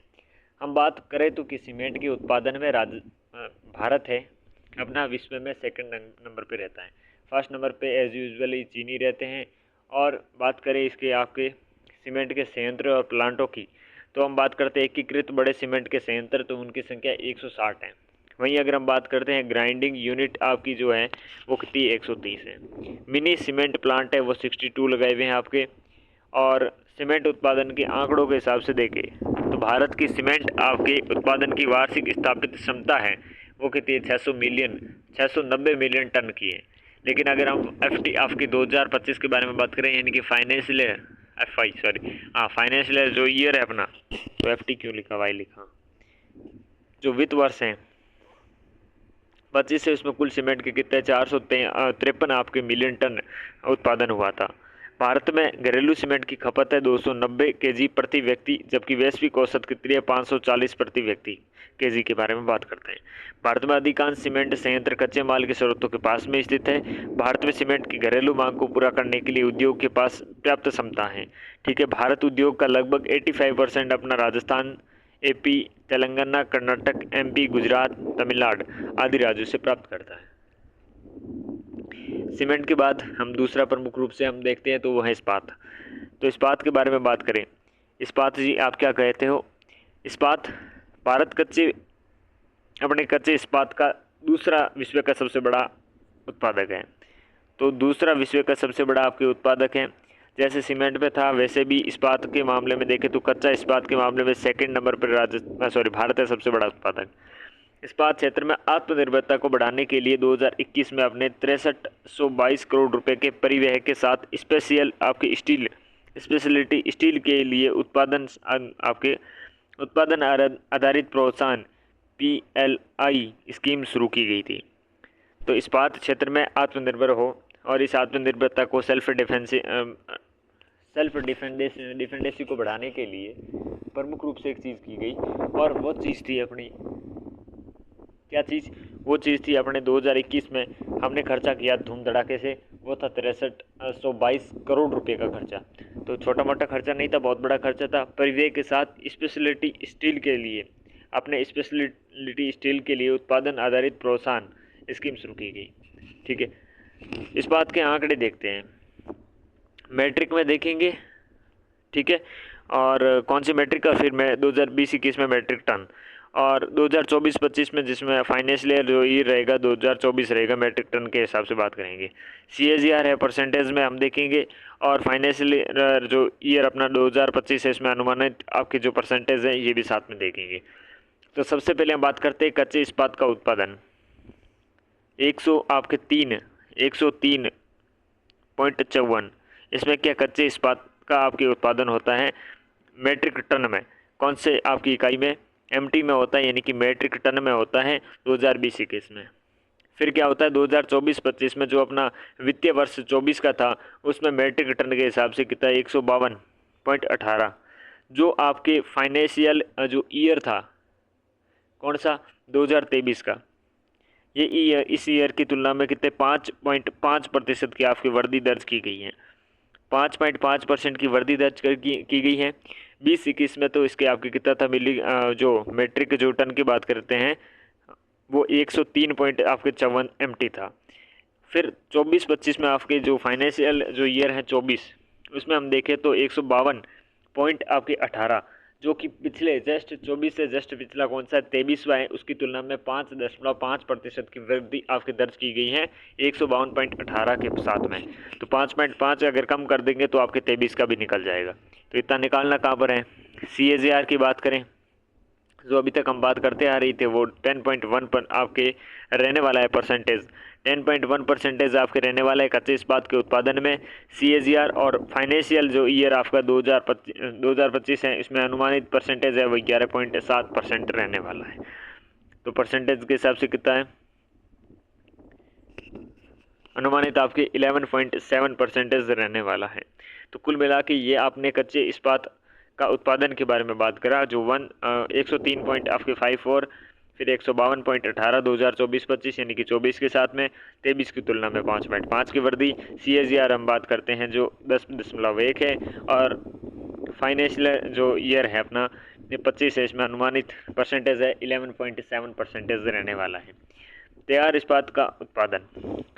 हम बात करें तो कि सीमेंट के उत्पादन में भारत है अपना विश्व में सेकंड नंबर पे रहता है। फर्स्ट नंबर पे एज यूजुअली चीनी रहते हैं। और बात करें इसके आपके सीमेंट के संयंत्र और प्लांटों की तो हम बात करते हैं एकीकृत बड़े सीमेंट के संयंत्र, तो उनकी संख्या 160 है। वहीं अगर हम बात करते हैं ग्राइंडिंग यूनिट आपकी जो है वो कितनी 130 है। मिनी सीमेंट प्लांट है वो 62 लगाए हुए हैं आपके। और सीमेंट उत्पादन के आंकड़ों के हिसाब से देखें तो भारत की सीमेंट आपके उत्पादन की वार्षिक स्थापित क्षमता है वो कितनी 690 मिलियन टन की है। लेकिन अगर हम एफटी आपकी 2025 के बारे में बात करें यानी कि फाइनेंशियल जो ईयर है अपना, तो एफटी क्यों लिखा, वाई लिखा, जो वित्त वर्ष है 25 से उसमें कुल सीमेंट के कितने 453 आपके मिलियन टन उत्पादन हुआ था। भारत में घरेलू सीमेंट की खपत है 290 केजी प्रति व्यक्ति, जबकि वैश्विक औसत कितनी है 540 प्रति व्यक्ति केजी के बारे में बात करते हैं। भारत में अधिकांश सीमेंट संयंत्र कच्चे माल के स्रोतों के पास में स्थित है। भारत में सीमेंट की घरेलू मांग को पूरा करने के लिए उद्योग के पास पर्याप्त क्षमता है। ठीक है, भारत उद्योग का लगभग 85% अपना राजस्थान, एपी, तेलंगाना, कर्नाटक, एमपी, गुजरात, तमिलनाडु आदि राज्यों से प्राप्त करता है। सीमेंट के बाद हम दूसरा प्रमुख रूप से हम देखते हैं तो वो है इस्पात। तो इस्पात के बारे में बात करें, इस्पात जी आप क्या कहते हो। इस्पात भारत अपने कच्चे इस्पात का दूसरा विश्व का सबसे बड़ा उत्पादक है। तो दूसरा विश्व का सबसे बड़ा आपके उत्पादक है। जैसे सीमेंट में था वैसे भी इस्पात के मामले में देखें तो कच्चा इस्पात के मामले में सेकंड नंबर पर भारत है सबसे बड़ा उत्पादक। इस्पात क्षेत्र में आत्मनिर्भरता को बढ़ाने के लिए 2021 में अपने 6322 करोड़ रुपए के परिव्यय के साथ स्पेशलिटी स्टील के लिए उत्पादन आधारित प्रोत्साहन PLI स्कीम शुरू की गई थी। तो इस्पात क्षेत्र में आत्मनिर्भर हो और इस आत्मनिर्भरता को सेल्फ डिफेंडेंसी को बढ़ाने के लिए प्रमुख रूप से एक चीज़ की गई और वो चीज़ थी अपनी क्या चीज़, वो चीज़ थी अपने 2021 में हमने खर्चा किया धूम धड़ाके से, वो था 6322 करोड़ रुपए का खर्चा। तो छोटा मोटा खर्चा नहीं था, बहुत बड़ा खर्चा था। परिव्यय के साथ स्पेशलिटी स्टील के लिए उत्पादन आधारित प्रोत्साहन स्कीम शुरू की गई। ठीक है, इस बात के आंकड़े देखते हैं, मैट्रिक में देखेंगे। ठीक है, और कौन सी मेट्रिक का, फिर मैं 2020-21 में मेट्रिक टन, और 2024-25 में जिसमें फाइनेंशियल जो ईयर रहेगा 2024 रहेगा, मेट्रिक टन के हिसाब से बात करेंगे। CAGR है परसेंटेज में हम देखेंगे, और फाइनेंशियल जो ईयर अपना 2025 है इसमें अनुमानित आपके जो परसेंटेज है ये भी साथ में देखेंगे। तो सबसे पहले हम बात करते हैं कच्चे इस्पात का उत्पादन। 103.54, इसमें क्या कच्चे इस्पात का आपके उत्पादन होता है मेट्रिक टन में, कौन से आपकी इकाई में, MT में होता है, यानी कि मेट्रिक टन में होता है 2020-21 में। फिर क्या होता है 2024-25 में, जो अपना वित्तीय वर्ष 24 का था उसमें मेट्रिक टन के हिसाब से कितना 152.18, जो आपके फाइनेंशियल जो ईयर था कौन सा 2023 का, ये ईयर इस ईयर की तुलना में कितने 5.5% की आपकी वृद्धि दर्ज की गई है। 5.5% की वृद्धि दर्ज की गई है। 20-21 में तो इसके आपके कितना था जो मेट्रिक जो टन की बात करते हैं वो 103.54 MT था। फिर 24-25 में आपके जो फाइनेंशियल जो ईयर है 24, उसमें हम देखें तो 152.18, जो कि पिछले जस्ट 24 से जस्ट पिछला कौन सा 23वां है उसकी तुलना में 5.5% की वृद्धि आपके दर्ज की गई है 152.18 के साथ में। तो 5.5 अगर कम कर देंगे तो आपके 23 का भी निकल जाएगा। तो इतना निकालना कहाँ पर है। CAGR की बात करें, जो अभी तक हम बात करते आ रही थे, वो 10.1 पर आपके रहने वाला है परसेंटेज। 10.1% आपके रहने वाला है कच्चे इस्पात के उत्पादन में। CAGR और फाइनेंशियल जो ईयर आपका 2025 है इसमें अनुमानित परसेंटेज है वो 11.7% रहने वाला है। तो परसेंटेज के हिसाब से कितना है, अनुमानित आपके 11.7% रहने वाला है। तो कुल मिला के ये आपने कच्चे इस्पात का उत्पादन के बारे में बात करा, जो 103.54, फिर 152.18 2024-25 यानी कि 24 के साथ में 23 की तुलना में 5.5 की वृद्धि। CAGR हम बात करते हैं जो 10.1 है, और फाइनेंशियल जो ईयर है अपना 25 है इसमें अनुमानित परसेंटेज है 11.7% रहने वाला है। तैयार इस्पात का उत्पादन,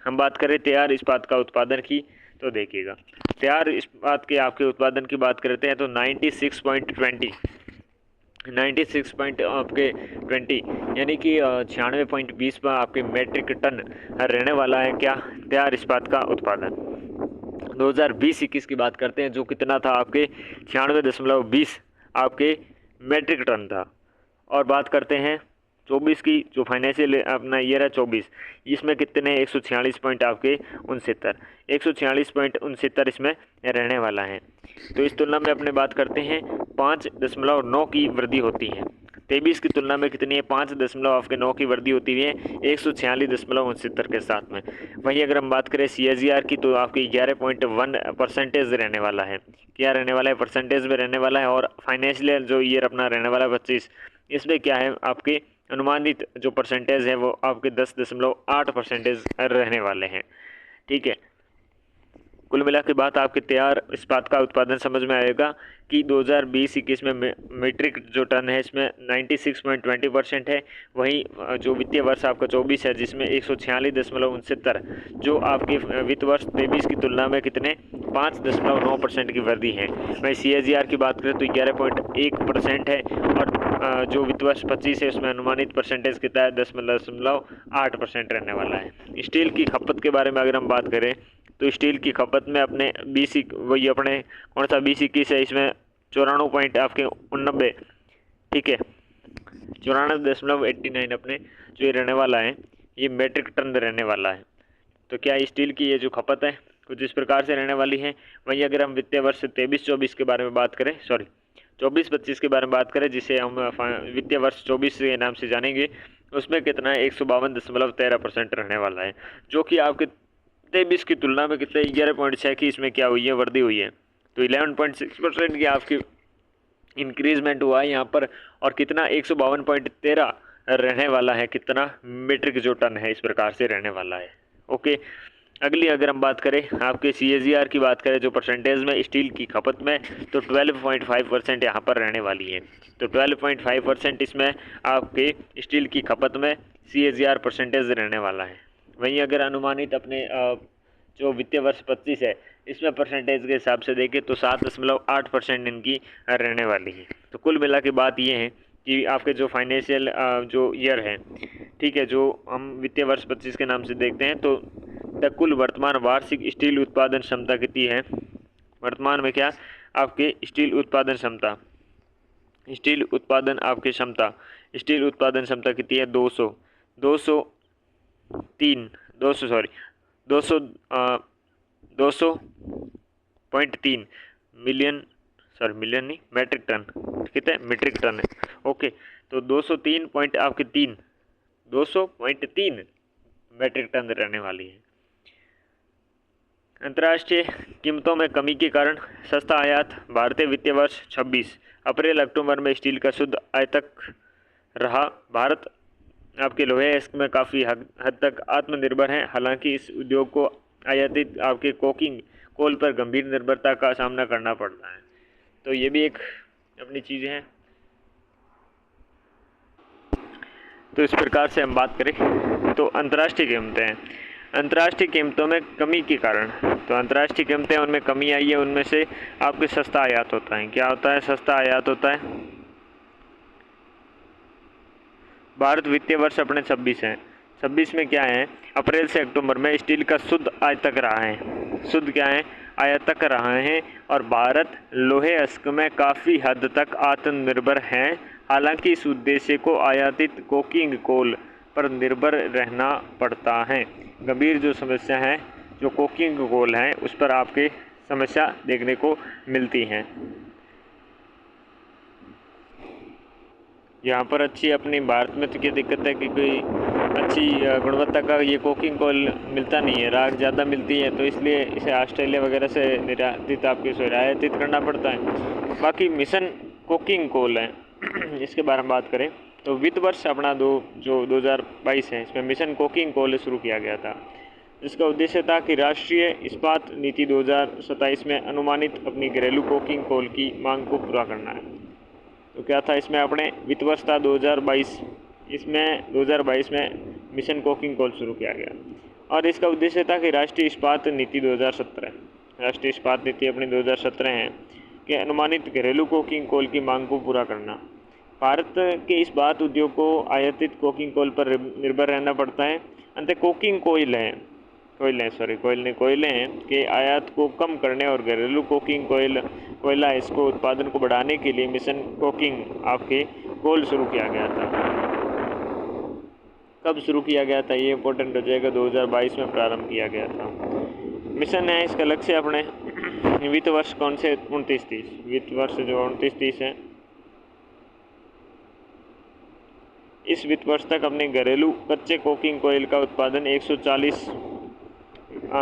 हम बात करें तैयार इस्पात का उत्पादन की, तो देखिएगा तैयार इस्पात के आपके उत्पादन की बात करते हैं तो 96.20 यानी कि 96.20 पर आपके मेट्रिक टन रहने वाला है क्या तैयार इस्पात का उत्पादन। 2020-21 की बात करते हैं, जो कितना था आपके 96.20 आपके मेट्रिक टन था। और बात करते हैं 24 की, जो फाइनेंशियल अपना ईयर है 24, इसमें कितने 146.69 इसमें रहने वाला है। तो इस तुलना में अपने बात करते हैं 5.9 की वृद्धि होती है। 23 की तुलना में कितनी है 5.9 की वृद्धि होती है 146.69 के साथ में। वहीं अगर हम बात करें CAGR की, तो आपकी 11.1% रहने वाला है, क्या रहने वाला है परसेंटेज में रहने वाला है। और फाइनेंशियल जो ईयर अपना रहने वाला है 25, इसमें क्या है आपके अनुमानित जो परसेंटेज है वो आपके 10.8% रहने वाले हैं। ठीक है, कुल मिला के बात आपके तैयार इस्पात का उत्पादन समझ में आएगा कि 2020-21 में मीट्रिक जो टन है इसमें 96.20% है। वहीं जो वित्तीय वर्ष आपका 24 है जिसमें 146.69, जो आपके वित्त वर्ष 23 की तुलना में कितने 5.9% की वृद्धि है। वहीं CAGR की बात करें तो 11.1% है, और जो वित्त वर्ष 25 है उसमें अनुमानित परसेंटेज कितना है 10.8% रहने वाला है। स्टील की खपत के बारे में अगर हम बात करें तो स्टील की खपत में अपने वही अपने कौन सा 20-21 है इसमें 94 आपके 89, ठीक है 94.89 अपने जो ये रहने वाला है ये मेट्रिक टन रहने वाला है। तो क्या स्टील की ये जो खपत है कुछ इस प्रकार से रहने वाली है। वहीं अगर हम वित्तीय वर्ष 23-24 के बारे में बात करें, 24-25 के बारे में बात करें, जिसे हम वित्तीय वर्ष 24 के नाम से जानेंगे, उसमें कितना है 152.13% रहने वाला है, जो कि आपके 23 की तुलना में कितने 11.6 की इसमें क्या हुई है वृद्धि हुई है। तो 11.6% की आपकी इंक्रीजमेंट हुआ है यहाँ पर, और कितना 152.13 रहने वाला है, कितना मीट्रिक जो टन है इस प्रकार से रहने वाला है। ओके, अगली अगर हम बात करें आपके CAGR की बात करें जो परसेंटेज में स्टील की खपत में, तो 12.5% यहाँ पर रहने वाली है। तो 12.5% इसमें आपके स्टील की खपत में CAGR परसेंटेज रहने वाला है। वहीं अगर अनुमानित अपने जो वित्तीय वर्ष 25 है इसमें परसेंटेज के हिसाब से देखें तो 7.8% इनकी रहने वाली है। तो कुल मिला के बात ये है कि आपके जो फाइनेंशियल जो ईयर है, ठीक है, जो हम वित्तीय वर्ष 25 के नाम से देखते हैं, तो कुल वर्तमान वार्षिक स्टील उत्पादन क्षमता कितनी है? वर्तमान में क्या आपके स्टील उत्पादन क्षमता, स्टील उत्पादन आपकी क्षमता, स्टील उत्पादन क्षमता कितनी है? 200.3 मिलियन, मिलियन नहीं, मैट्रिक टन, कितने मीट्रिक टन है, ओके। तो 200.3 मैट्रिक टन रहने वाली है। अंतर्राष्ट्रीय कीमतों में कमी के कारण सस्ता आयात भारतीय वित्तीय वर्ष 26 अप्रैल अक्टूबर में स्टील का शुद्ध आयातक रहा। भारत आपके लोहे में काफ़ी हद तक आत्मनिर्भर है। हालांकि इस उद्योग को आयातित आपके कोकिंग कोल पर गंभीर निर्भरता का सामना करना पड़ता है। तो ये भी एक अपनी चीज़ है। तो इस प्रकार से हम बात करें तो अंतर्राष्ट्रीय कीमतें हैं। अंतर्राष्ट्रीय कीमतों में कमी के कारण, तो अंतर्राष्ट्रीय कीमतें उनमें कमी आई है, उनमें से आपके सस्ता आयात होता है। क्या होता है? सस्ता आयात होता है। भारत वित्तीय वर्ष अपने 26 है, 26 में क्या है? अप्रैल से अक्टूबर में स्टील का शुद्ध आयातक रहा है। शुद्ध क्या है? आयातक रहा है। और भारत लोहे अयस्क में काफ़ी हद तक आत्मनिर्भर है। हालांकि इस उद्देश्य को आयातित कोकिंग कोल पर निर्भर रहना पड़ता है। गंभीर जो समस्या है, जो कोकिंग कोल है, उस पर आपके समस्या देखने को मिलती हैं। यहाँ पर अच्छी अपनी भारत में तो क्या दिक्कत है कि कोई अच्छी गुणवत्ता का ये कोकिंग कोल मिलता नहीं है, राख ज़्यादा मिलती है, तो इसलिए इसे ऑस्ट्रेलिया वगैरह से निर्यातित आपके आयातित करना पड़ता है। बाकी मिशन कोकिंग कोल है, इसके बारे में बात करें तो वित्त वर्ष अपना 2022 है, इसमें मिशन कोकिंग कोल शुरू किया गया था। इसका उद्देश्य था कि राष्ट्रीय इस्पात नीति 2027 में अनुमानित अपनी घरेलू कोकिंग कोल की मांग को पूरा करना है। तो क्या था इसमें? अपने वित्त वर्ष था 2022, इसमें 2022 में मिशन कोकिंग कोल शुरू किया गया और इसका उद्देश्य था कि राष्ट्रीय इस्पात नीति 2017, राष्ट्रीय इस्पात नीति अपनी 2017 है कि अनुमानित घरेलू कोकिंग कोल की मांग को पूरा करना। भारत के इस्पात उद्योग को आयातित कोकिंग कोल पर निर्भर रहना पड़ता है। अंत कोकिंग कोयले के आयात को कम करने और घरेलू कोकिंग कोयला इसको उत्पादन को बढ़ाने के लिए मिशन कोकिंग आपके कोल शुरू किया गया था। कब शुरू किया गया था ये इंपॉर्टेंट हो जाएगा, 2022 में प्रारंभ किया गया था। मिशन है, इसका लक्ष्य अपने वित्त वर्ष कौन से? 29-30, वित्त वर्ष जो 29-30 है, इस वित्त वर्ष तक अपने घरेलू कच्चे कोकिंग कोयल का उत्पादन 140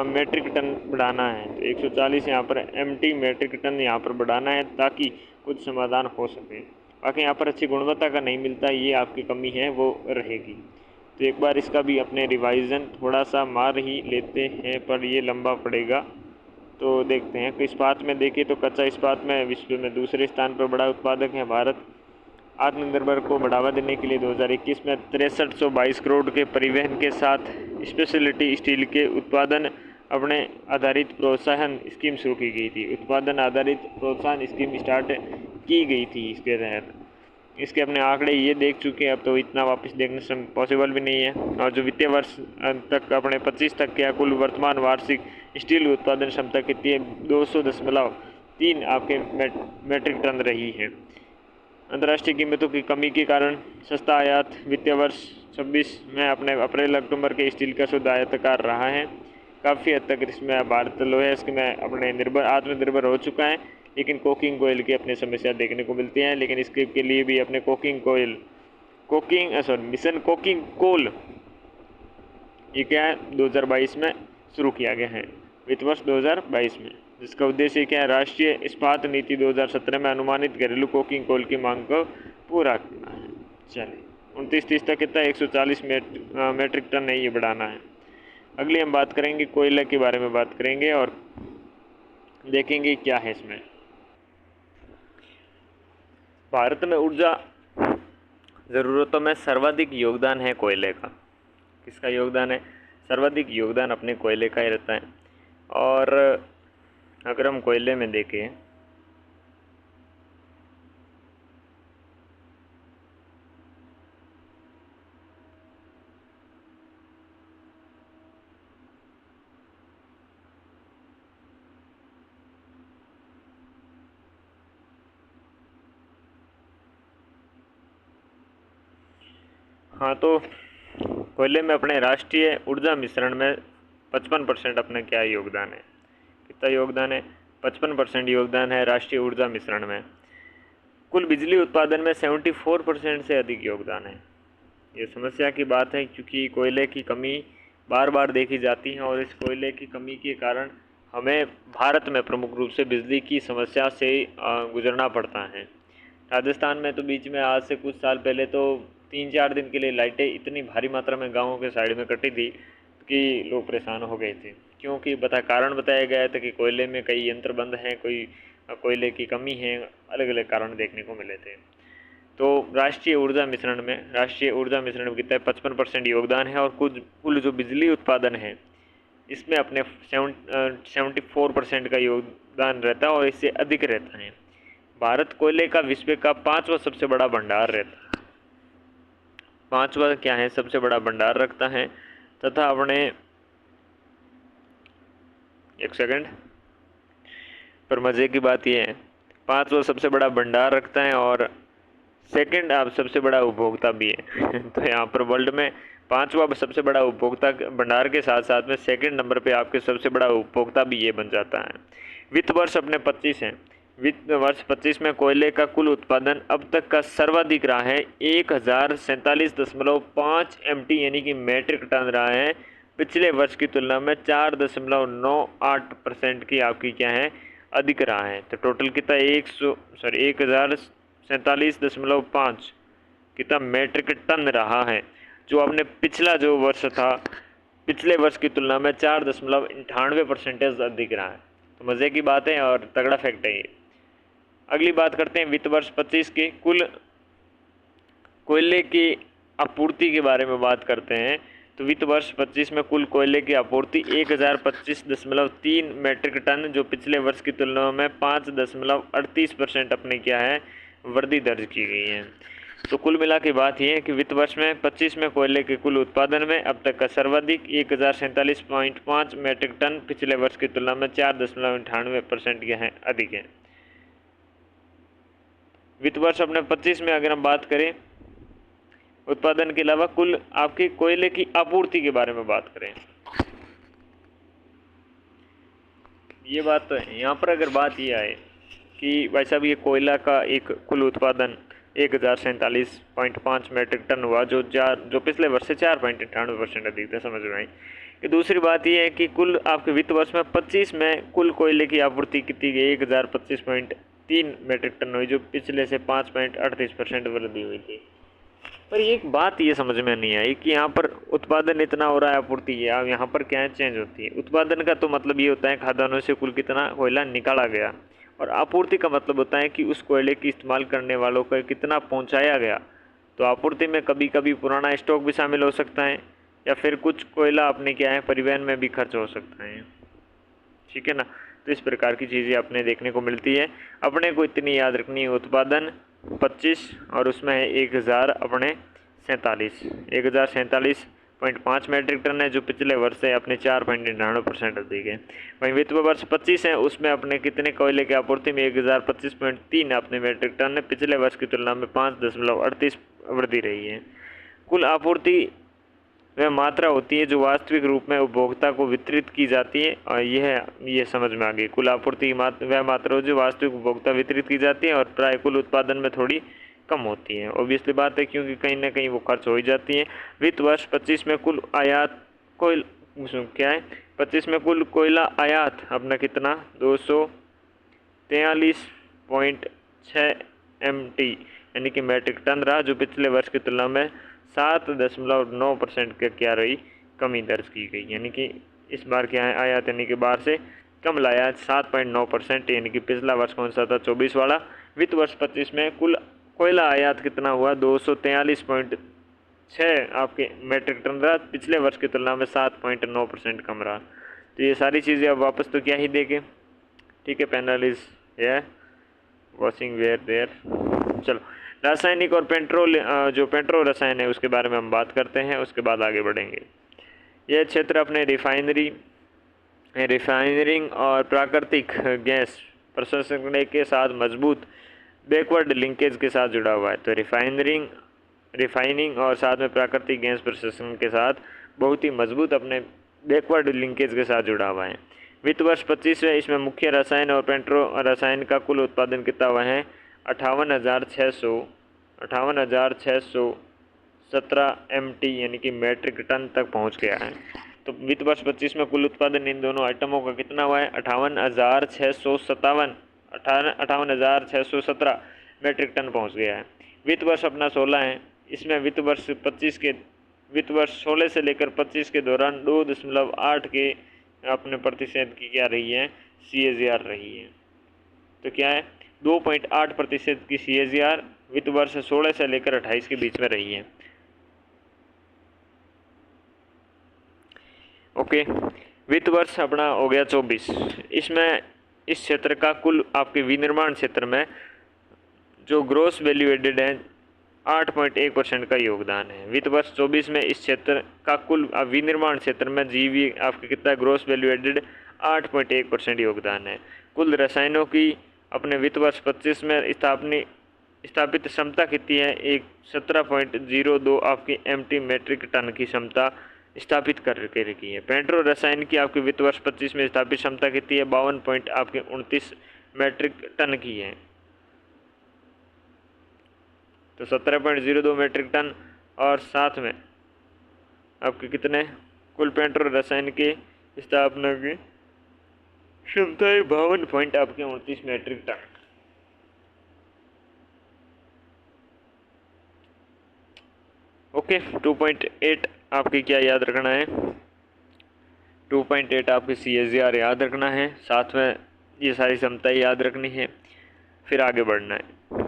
मेट्रिक टन बढ़ाना है। तो 140 यहाँ पर MT मेट्रिक टन यहाँ पर बढ़ाना है ताकि कुछ समाधान हो सके। बाकी यहाँ पर अच्छी गुणवत्ता का नहीं मिलता, ये आपकी कमी है, वो रहेगी। तो एक बार इसका भी अपने रिवाइज़न थोड़ा सा मार ही लेते हैं, पर ये लंबा पड़ेगा। तो देखते हैं कि इस्पात में देखें तो कच्चा इस्पात में विश्व में दूसरे स्थान पर बड़ा उत्पादक है भारत। आत्मनिर्भर को बढ़ावा देने के लिए 2021 में 6322 करोड़ के परिवहन के साथ स्पेशलिटी स्टील के उत्पादन अपने आधारित प्रोत्साहन स्कीम शुरू की गई थी। उत्पादन आधारित प्रोत्साहन स्कीम स्टार्ट की गई थी। इसके तहत इसके अपने आंकड़े ये देख चुके हैं, अब तो इतना वापस देखना पॉसिबल भी नहीं है। और जो वित्तीय वर्ष तक अपने 25 तक क्या कुल वर्तमान वार्षिक स्टील उत्पादन क्षमता कितनी है? 200.3 आपके मेट्रिक टन रही है। अंतर्राष्ट्रीय कीमतों की कमी के कारण सस्ता आयात वित्तीय वर्ष 26 में अपने अप्रैल अक्टूबर के स्टील का शुद्ध आयातकार रहा है। काफ़ी हद तक इसमें भारत लोहे में अपने आत्मनिर्भर हो चुका है, लेकिन कोकिंग कोयल की अपनी समस्या देखने को मिलती है। लेकिन इसके के लिए भी अपने मिशन कोकिंग कोल ये क्या है? 2022 में शुरू किया गया है, वित्त वर्ष 2022 में, जिसका उद्देश्य क्या है? राष्ट्रीय इस्पात नीति 2017 में अनुमानित घरेलू कोकिंग कोल की मांग को पूरा करना है। चलिए 29-30 तक कितना? 140 मेट्रिक टन है, ये बढ़ाना है। अगली हम बात करेंगे कोयले के बारे में बात करेंगे और देखेंगे क्या है इसमें। भारत में ऊर्जा ज़रूरतों में सर्वाधिक योगदान है कोयले का। किसका योगदान है? सर्वाधिक योगदान अपने कोयले का ही रहता है। और अगर हम कोयले में देखें हाँ, तो कोयले में अपने राष्ट्रीय ऊर्जा मिश्रण में 55% अपने क्या योगदान है, कितना योगदान है, 55% योगदान है राष्ट्रीय ऊर्जा मिश्रण में। कुल बिजली उत्पादन में 74% से अधिक योगदान है। ये समस्या की बात है क्योंकि कोयले की कमी बार बार देखी जाती है और इस कोयले की कमी के कारण हमें भारत में प्रमुख रूप से बिजली की समस्या से गुजरना पड़ता है। राजस्थान में तो बीच में आज से कुछ साल पहले तो 3-4 दिन के लिए लाइटें इतनी भारी मात्रा में गाँवों के साइड में कटी थी कि लोग परेशान हो गए थे, क्योंकि कारण बताया गया था कि कोयले में कई यंत्र बंद हैं, कोयले की कमी है, अलग अलग कारण देखने को मिले थे। तो राष्ट्रीय ऊर्जा मिश्रण में कितना 55% योगदान है और कुल जो बिजली उत्पादन है इसमें अपने 74% का योगदान रहता है और इससे अधिक रहता है। भारत कोयले का विश्व का 5वां सबसे बड़ा भंडार रहता है, 5वां क्या है, सबसे बड़ा भंडार रखता है तथा अपने एक सेकंड पर मज़े की बात यह है 5वां सबसे बड़ा भंडार रखता है और सेकंड आप सबसे बड़ा उपभोक्ता भी है। तो यहाँ पर वर्ल्ड में 5वां सबसे बड़ा उपभोक्ता भंडार के साथ साथ में सेकंड नंबर पे आपके सबसे बड़ा उपभोक्ता भी ये बन जाता है। वित्त वर्ष अपने 25 है, वित्त वर्ष 25 में कोयले का कुल उत्पादन अब तक का सर्वाधिक रहा है 1047.5 MT यानी कि मेट्रिक टन रहा है। पिछले वर्ष की तुलना में 4.98% की आपकी क्या है अधिक रहा है। तो टोटल कितना 1047.5 कितना मेट्रिक टन रहा है, जो आपने पिछला जो वर्ष था पिछले वर्ष की तुलना में 4.98% अधिक रहा है। तो मज़े की बात है और तगड़ा फैक्ट है ये। अगली बात करते हैं वित्त वर्ष 25 की कुल कोयले की आपूर्ति के बारे में बात करते हैं। तो वित्त वर्ष 25 में कुल कोयले की आपूर्ति 1025.3 मेट्रिक टन, जो पिछले वर्ष की तुलना में 5.38% अपने क्या है वृद्धि दर्ज की गई है। तो कुल मिला के बात यह है कि वित्त वर्ष में 25 में कोयले के कुल उत्पादन में अब तक का सर्वाधिक 1047.5 मेट्रिक टन पिछले वर्ष की तुलना में 4.98% के हैं अधिक है। वित्त वर्ष अपने 25 में अगर हम बात करें उत्पादन के अलावा कुल आपके कोयले की आपूर्ति के बारे में बात करें, ये बात तो है। यहाँ पर अगर बात ये आए कि भाई साहब ये कोयला का एक कुल उत्पादन 1047.5 मेट्रिक टन हुआ, जो पिछले वर्ष से 4.98% अधिक था, समझ में आई। कि दूसरी बात यह है कि कुल आपके वित्त वर्ष में 25 में कुल कोयले की आपूर्ति कितनी गई 1025.3 मेट्रिक टन हुई, जो पिछले से 5.38% वृद्धि हुई थी। पर एक बात ये समझ में नहीं आई कि यहाँ पर उत्पादन इतना हो रहा है, आपूर्ति है, अब यहाँ पर क्या है चेंज होती है। उत्पादन का तो मतलब ये होता है खदानों से कुल कितना कोयला निकाला गया, और आपूर्ति का मतलब होता है कि उस कोयले की इस्तेमाल करने वालों को कितना पहुँचाया गया। तो आपूर्ति में कभी कभी पुराना स्टॉक भी शामिल हो सकता है, या फिर कुछ कोयला अपने क्या है परिवहन में भी खर्च हो सकता है, ठीक है ना। तो इस प्रकार की चीज़ें अपने देखने को मिलती है। अपने को इतनी याद रखनी है उत्पादन 25 और उसमें है 1047.5 मेट्रिक टन है, जो पिछले वर्ष से अपने 4.99% अधिक है। वहीं वित्त वर्ष 25 है उसमें अपने कितने कोयले की आपूर्ति में 1025.3 अपने मेट्रिक टन है, पिछले वर्ष की तुलना में 5.38 वृद्धि रही है। कुल आपूर्ति वह मात्रा होती है जो वास्तविक रूप में उपभोक्ता को वितरित की जाती है, और यह समझ में आ गई। कुल आपूर्ति वह मात्रा जो वास्तविक उपभोक्ता वितरित की जाती है और प्राय कुल उत्पादन में थोड़ी कम होती है। ऑब्वियसली बात है क्योंकि कहीं ना कहीं वो खर्च हो ही जाती है। वित्त वर्ष 25 में कुल आयात क्या है 25 में कुल कोयला आयात अपना कितना 243.6 MT यानी कि मेट्रिक टन रहा, जो पिछले वर्ष की तुलना में 7.9% के क्या रही कमी दर्ज की गई। यानी कि इस बार क्या है आयात यानी कि बाहर से कम लाया 7.9%, यानी कि पिछला वर्ष कौन सा था 24 वाला। वित्त वर्ष 25 में कुल कोयला आयात कितना हुआ 243.6 आपके मेट्रिक टन रहा, पिछले वर्ष की तुलना में 7.9% कम रहा। तो तो ये सारी चीज़ें अब वापस तो क्या ही देंगे, ठीक है। पैनल इज है वॉशिंग वेयर देयर। चलो रासायनिक और जो पेट्रो रसायन है उसके बारे में हम बात करते हैं, उसके बाद आगे बढ़ेंगे। यह क्षेत्र अपने रिफाइनरिंग और प्राकृतिक गैस प्रसंस्करण के साथ मजबूत बैकवर्ड लिंकेज के साथ जुड़ा हुआ है। तो रिफाइनिंग और साथ में प्राकृतिक गैस प्रसंस्करण के साथ बहुत ही मजबूत अपने बैकवर्ड लिंकेज के साथ जुड़ा हुआ है। वित्त वर्ष 25 में इसमें मुख्य रसायन और पेट्रो रसायन का कुल उत्पादन कितना हुआ है 58,617 MT यानी कि मीट्रिक टन तक पहुंच गया है। तो वित्त वर्ष 25 में कुल उत्पादन इन दोनों आइटमों का कितना हुआ है 58,617 मीट्रिक टन पहुंच गया है। वित्त वर्ष अपना 16 है, इसमें वित्त वर्ष 16 से लेकर 25 के दौरान 2.8 के अपने प्रतिशत की क्या रही है CAGR रही है। तो क्या है 2.8% की CAGR वित्त वर्ष 16 से लेकर 28 के बीच में रही है। ओके, वित्त वर्ष अपना हो गया 24। इसमें इस क्षेत्र का कुल आपके विनिर्माण क्षेत्र में जो ग्रोस वैल्यू एडेड है 8.1% का योगदान है। वित्त वर्ष 24 में इस क्षेत्र का कुल विनिर्माण क्षेत्र में GV आपके कितना ग्रोस वैल्यू एडेड 8.1% योगदान है। कुल रसायनों की अपने वित्त वर्ष 25 में स्थापित क्षमता कितनी है 17.02 आपकी MT मीट्रिक टन की क्षमता स्थापित करके रखी है। पेट्रो रसायन की आपकी वित्त वर्ष 25 में स्थापित क्षमता कितनी है 52.29 मीट्रिक टन की है। तो 17.02 मीट्रिक टन और साथ में आपके कितने कुल पेट्रो रसायन के स्थापना की क्षमता है 52.29 मीट्रिक टन। ओके, 2.8 आपकी क्या याद रखना है 2.8 आपकी CAGR याद रखना है, साथ में ये सारी क्षमताएं याद रखनी है, फिर आगे बढ़ना है।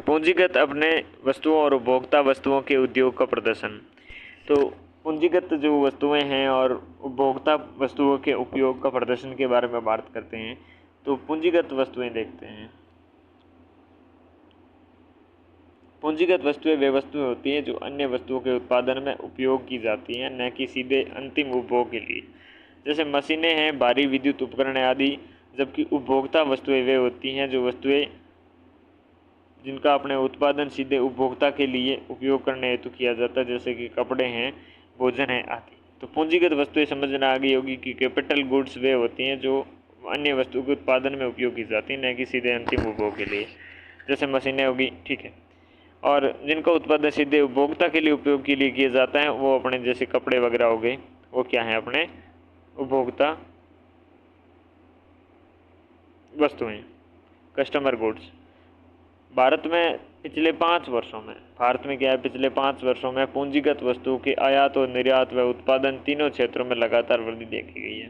पूंजीगत अपने वस्तुओं और उपभोक्ता वस्तुओं के उद्योग का प्रदर्शन। तो पूंजीगत जो वस्तुएं हैं और उपभोक्ता वस्तुओं के उपयोग का प्रदर्शन के बारे में बात करते हैं। तो पूंजीगत वस्तुएं देखते हैं। पूंजीगत वस्तुएं वे वस्तुएं होती हैं जो अन्य वस्तुओं के उत्पादन में उपयोग की जाती हैं, न कि सीधे अंतिम उपभोग के लिए। जैसे मशीनें हैं, भारी विद्युत उपकरण आदि। जबकि उपभोक्ता वस्तुएं वे होती हैं जो वस्तुएं जिनका अपने उत्पादन सीधे उपभोक्ता के लिए उपयोग करने हेतु किया जाता है, जैसे कि कपड़े हैं, भोजन है आदि। तो पूंजीगत वस्तुएं समझना आ गई होगी कि कैपिटल गुड्स वे होती हैं जो अन्य वस्तु के उत्पादन में उपयोग की जाती हैं, न कि सीधे अंतिम उपभोग के लिए। जैसे मशीनें होगी, ठीक है। और जिनका उत्पादन सीधे उपभोक्ता के लिए उपयोग के लिए किया जाता है वो अपने जैसे कपड़े वगैरह हो गए, वो क्या है अपने उपभोक्ता वस्तुएं, कस्टमर गुड्स। भारत में पिछले 5 वर्षों में पूंजीगत वस्तुओं के आयात और निर्यात व उत्पादन तीनों क्षेत्रों में लगातार वृद्धि देखी गई है।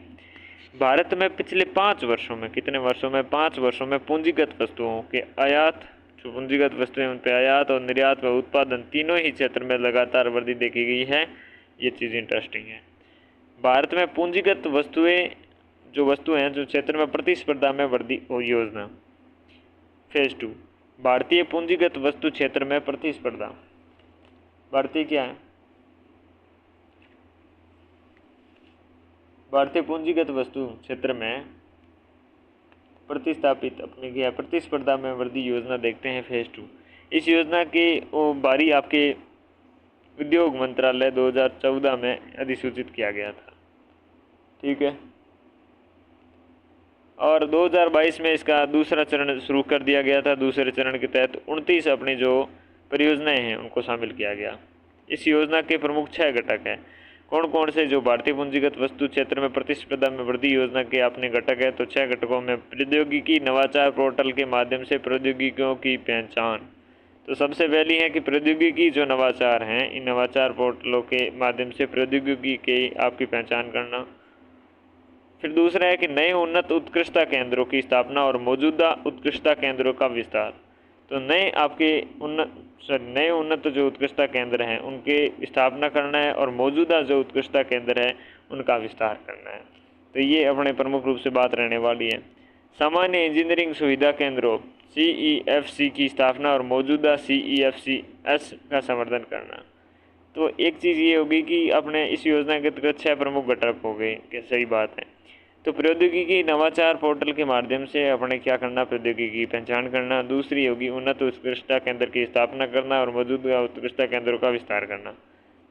भारत में पिछले 5 वर्षों में, कितने वर्षों में 5 वर्षों में पूंजीगत वस्तुओं के आयात, जो पूंजीगत वस्तुएं उन पर आयात और निर्यात व उत्पादन तीनों ही क्षेत्र में लगातार वृद्धि देखी गई है। ये चीज़ इंटरेस्टिंग है। भारत में पूंजीगत वस्तुएं जो क्षेत्र में प्रतिस्पर्धा में वृद्धि और योजना। फेज 2 भारतीय पूंजीगत वस्तु क्षेत्र में प्रतिस्पर्धा। भारतीय क्या है, भारतीय पूंजीगत वस्तु क्षेत्र में प्रतिस्पर्धा में वृद्धि योजना देखते हैं फेज 2। इस योजना की बारी आपके उद्योग मंत्रालय 2014 में अधिसूचित किया गया था, ठीक है। और 2022 में इसका दूसरा चरण शुरू कर दिया गया था। दूसरे चरण के तहत 29 अपनी जो परियोजनाएं हैं उनको शामिल किया गया। इस योजना के प्रमुख 6 घटक हैं। कौन कौन से जो भारतीय पूंजीगत वस्तु क्षेत्र में प्रतिस्पर्धा में वृद्धि योजना के अपने घटक है? तो 6 घटकों में प्रौद्योगिकी नवाचार पोर्टल के माध्यम से प्रौद्योगिकियों की पहचान। तो सबसे पहली है कि प्रौद्योगिकी जो नवाचार हैं, इन नवाचार पोर्टलों के माध्यम से प्रौद्योगिकी की आपकी पहचान करना। फिर दूसरा है कि नए उन्नत उत्कृष्टता केंद्रों की स्थापना और मौजूदा उत्कृष्टता केंद्रों का विस्तार। तो नए उन्नत जो उत्कृष्टता केंद्र हैं उनके स्थापना करना है और मौजूदा जो उत्कृष्टता केंद्र है उनका विस्तार करना है। तो ये अपने प्रमुख रूप से बात रहने वाली है। सामान्य इंजीनियरिंग सुविधा केंद्रों CEFC की स्थापना और मौजूदा CEFCS का समर्थन करना। तो एक चीज़ ये होगी कि अपने इस योजना के तहत 6 प्रमुख घटक हो गए कि सही बात है। तो प्रौद्योगिकी नवाचार पोर्टल के माध्यम से अपने क्या करना, प्रौद्योगिकी की पहचान करना। दूसरी होगी उन्नत उत्कृष्टता केंद्र की स्थापना करना और मौजूदा उत्कृष्टता केंद्रों का विस्तार करना।